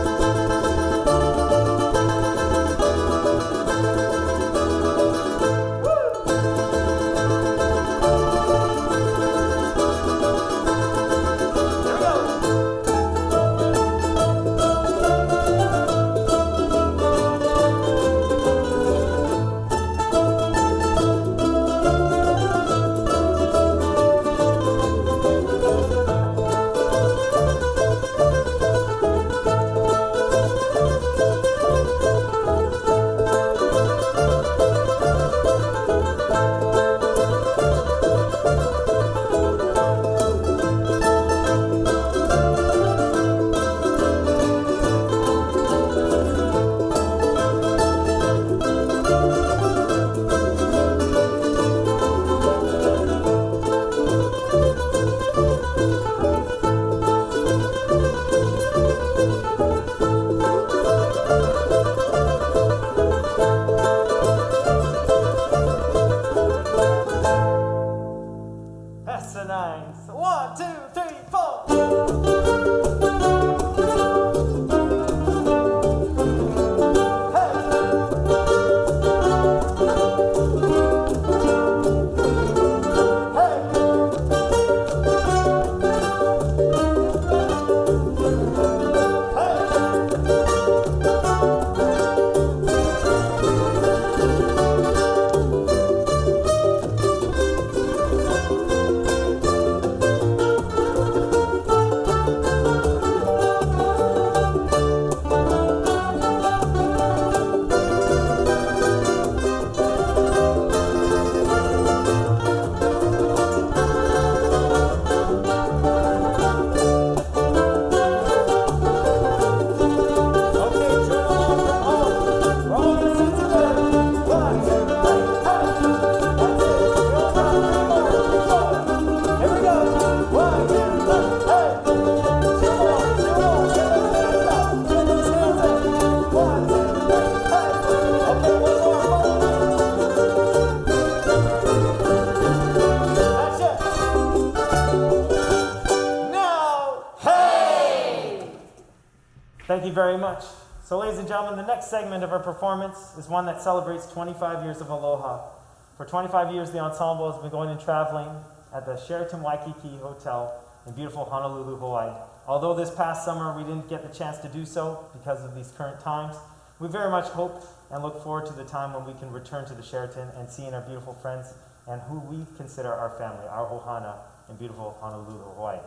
Thank you very much. So ladies and gentlemen, the next segment of our performance is one that celebrates 25 years of Aloha. For 25 years, the ensemble has been going and traveling at the Sheraton Waikiki Hotel in beautiful Honolulu, Hawaii. Although this past summer we didn't get the chance to do so because of these current times, we very much hope and look forward to the time when we can return to the Sheraton and seeing our beautiful friends and who we consider our family, our ohana, in beautiful Honolulu, Hawaii.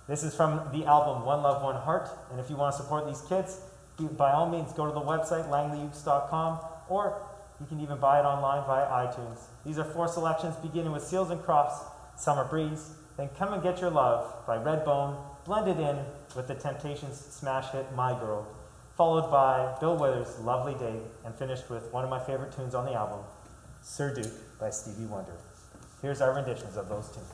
This is from the album One Love, One Heart, and if you want to support these kids, by all means go to the website langleyukes.com, or you can even buy it online via iTunes. These are 4 selections beginning with Seals and Crofts, Summer Breeze, then Come and Get Your Love by Redbone, blended in with the Temptations' smash hit My Girl, followed by Bill Withers' Lovely Day, and finished with one of my favorite tunes on the album, Sir Duke by Stevie Wonder. Here's our renditions of those tunes.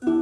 Night,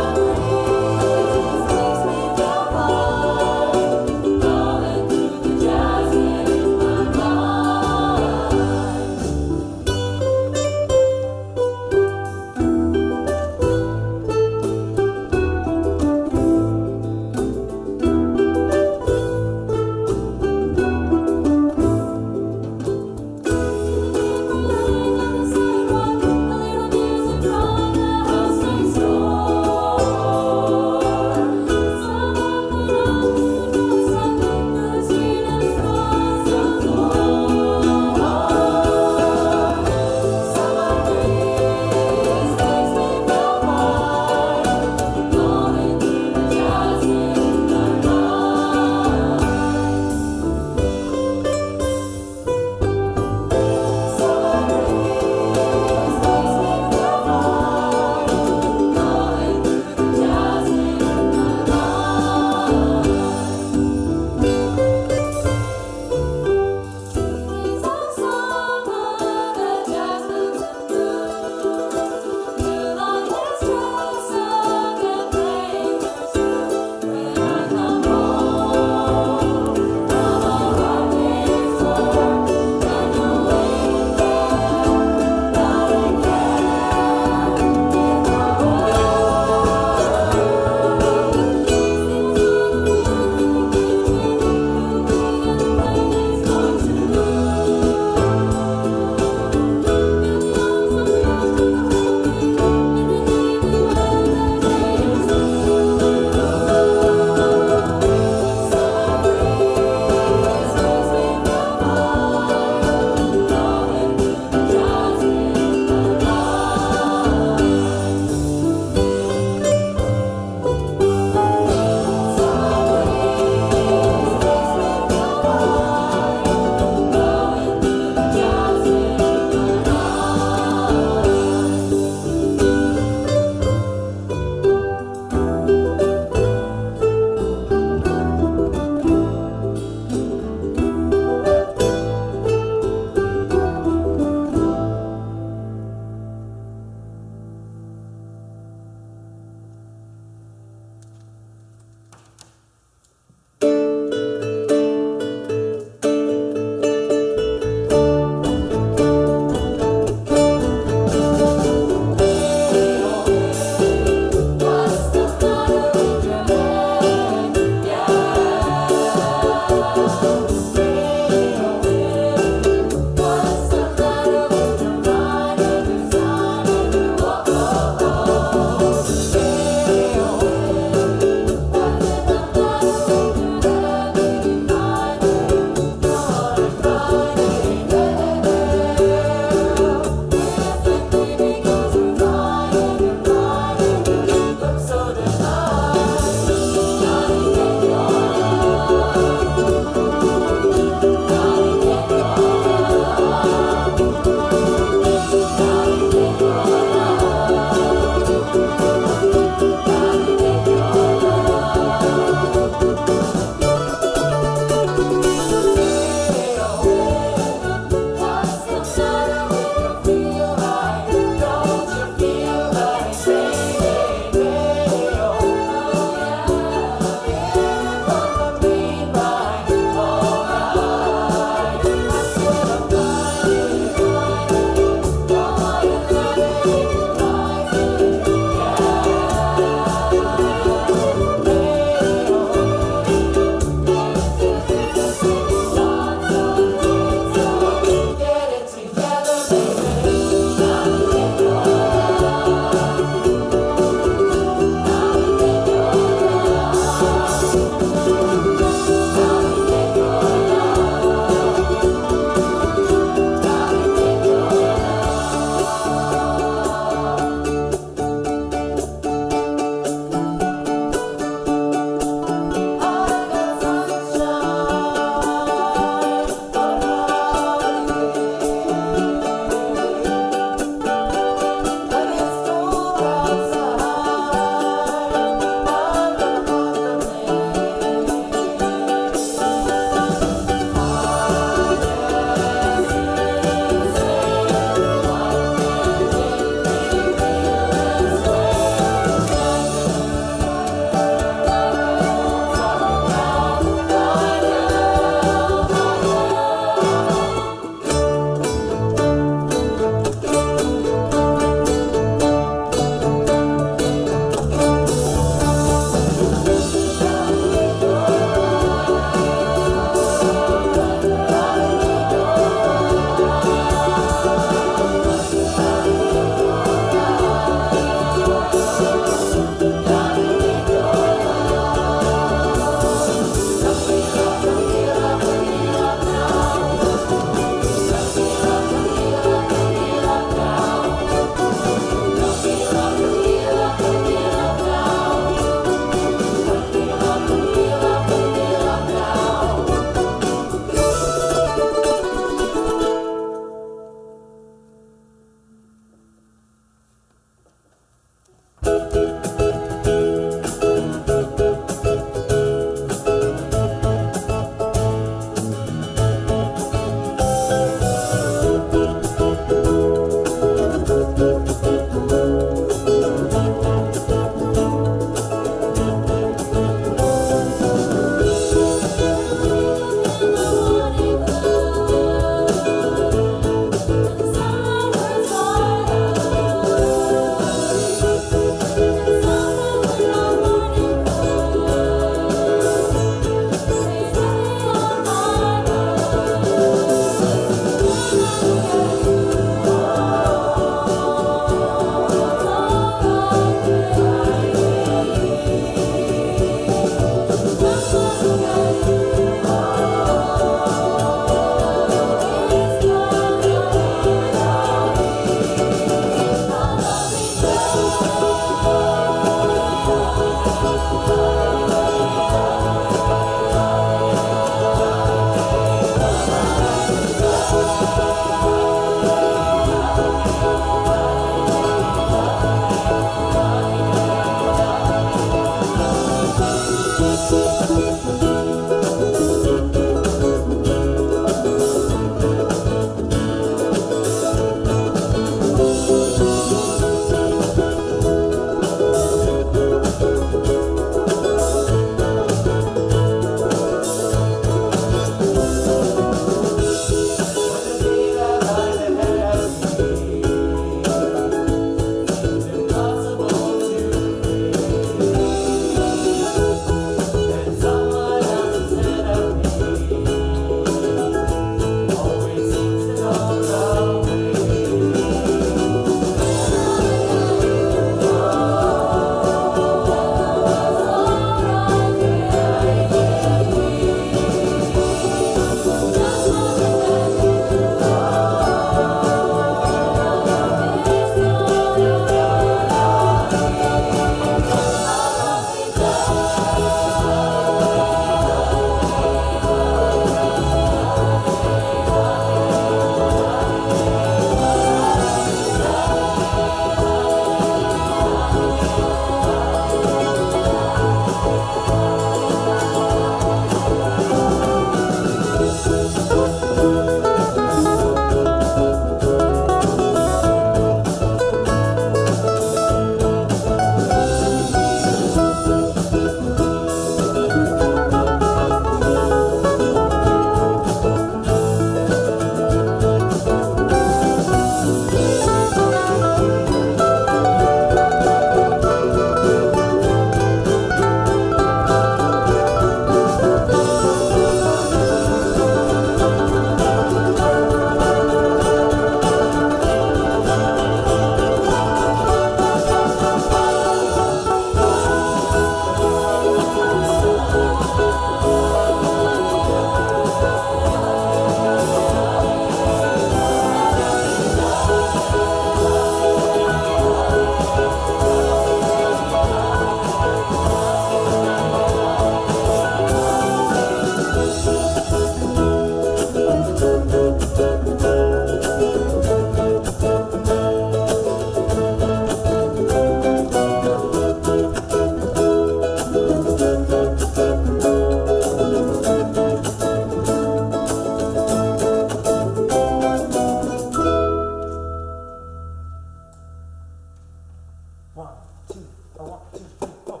1, 2, 1, 2, 3, 4.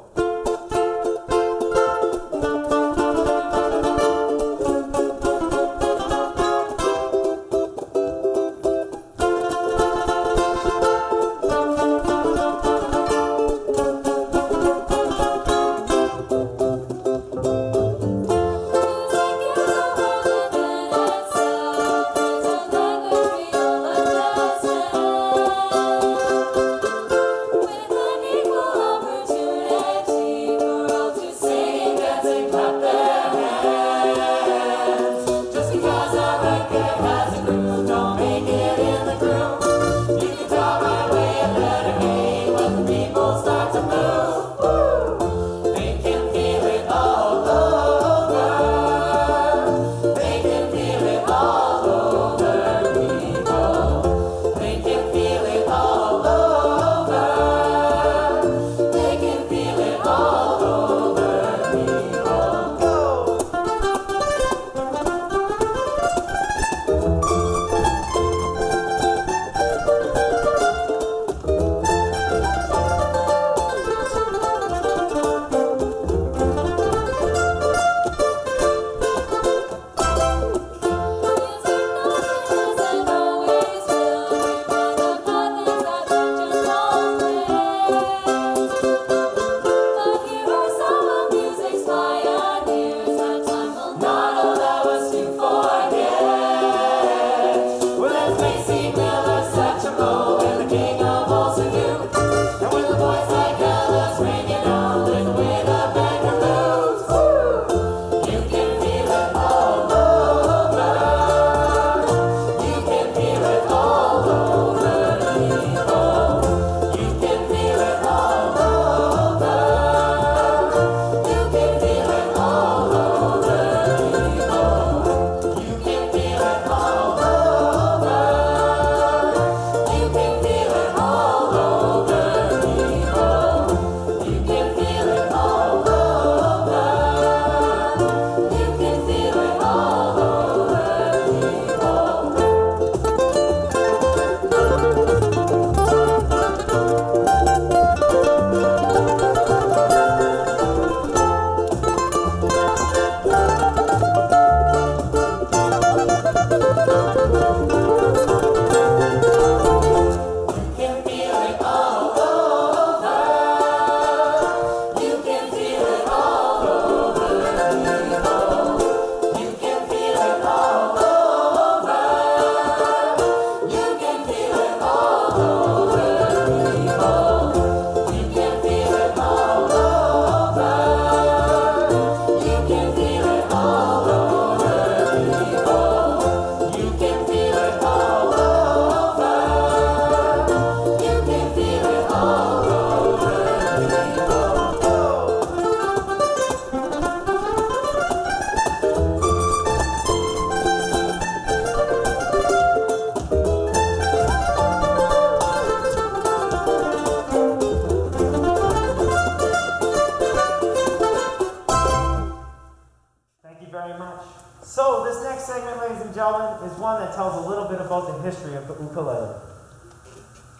is one that tells a little bit about the history of the ukulele.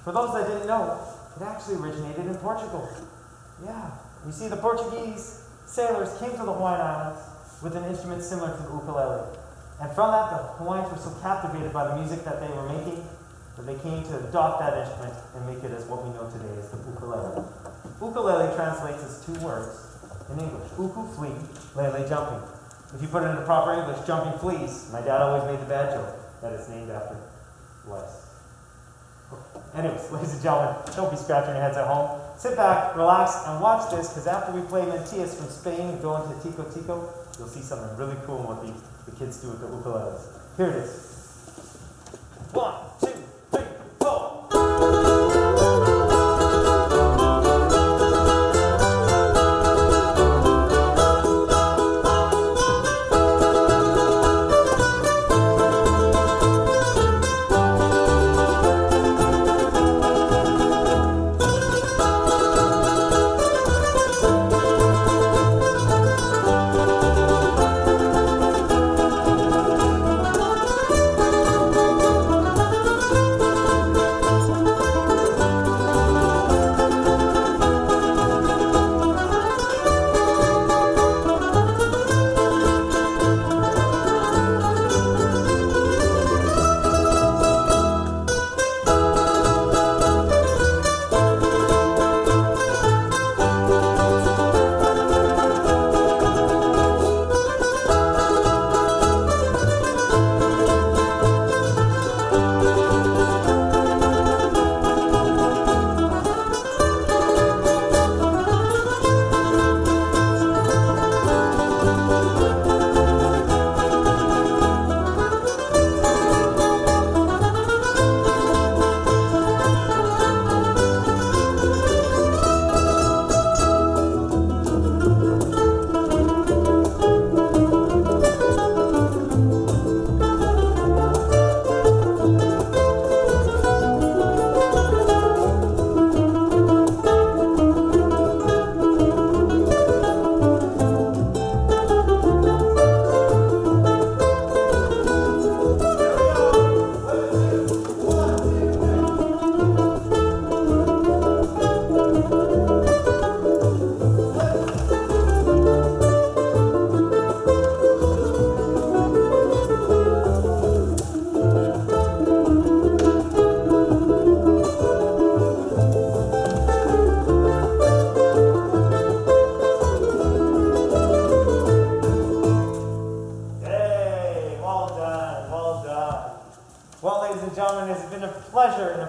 For those that didn't know, it actually originated in Portugal. Yeah, you see, the Portuguese sailors came to the Hawaiian Islands with an instrument similar to the ukulele. And from that, the Hawaiians were so captivated by the music that they were making that they came to adopt that instrument and make it as what we know today as the ukulele. Ukulele translates as two words in English. Uku, flea, lele, jumping. If you put it into proper English, jumping fleas. My dad always made the bad joke that it's named after lice. Anyways, ladies and gentlemen, don't be scratching your heads at home. Sit back, relax, and watch this, because after we play Mentias from Spain and go into Tico Tico, you'll see something really cool in what the kids do with the ukuleles. Here it is. 1, 2, 3, 4.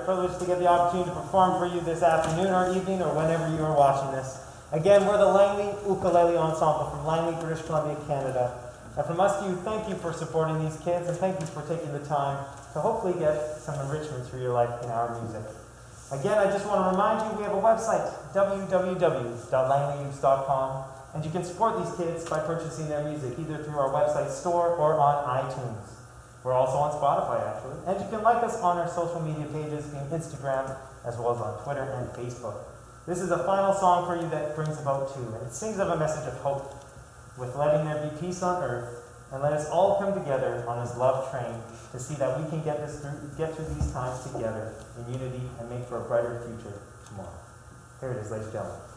privileged to get the opportunity to perform for you this afternoon or evening or whenever you are watching this. Again, we're the Langley Ukulele Ensemble from Langley, British Columbia, Canada. And from us to you, thank you for supporting these kids and thank you for taking the time to hopefully get some enrichment through your life in our music. Again, I just want to remind you, we have a website, www.langleyuse.com, and you can support these kids by purchasing their music either through our website store or on iTunes. We're also on Spotify, actually. And you can like us on our social media pages, being Instagram, as well as on Twitter and Facebook. This is a final song for you that brings about two, and it sings of a message of hope, with letting there be peace on earth, and let us all come together on this love train to see that we can get through these times together in unity and make for a brighter future tomorrow. Here it is, ladies and gentlemen.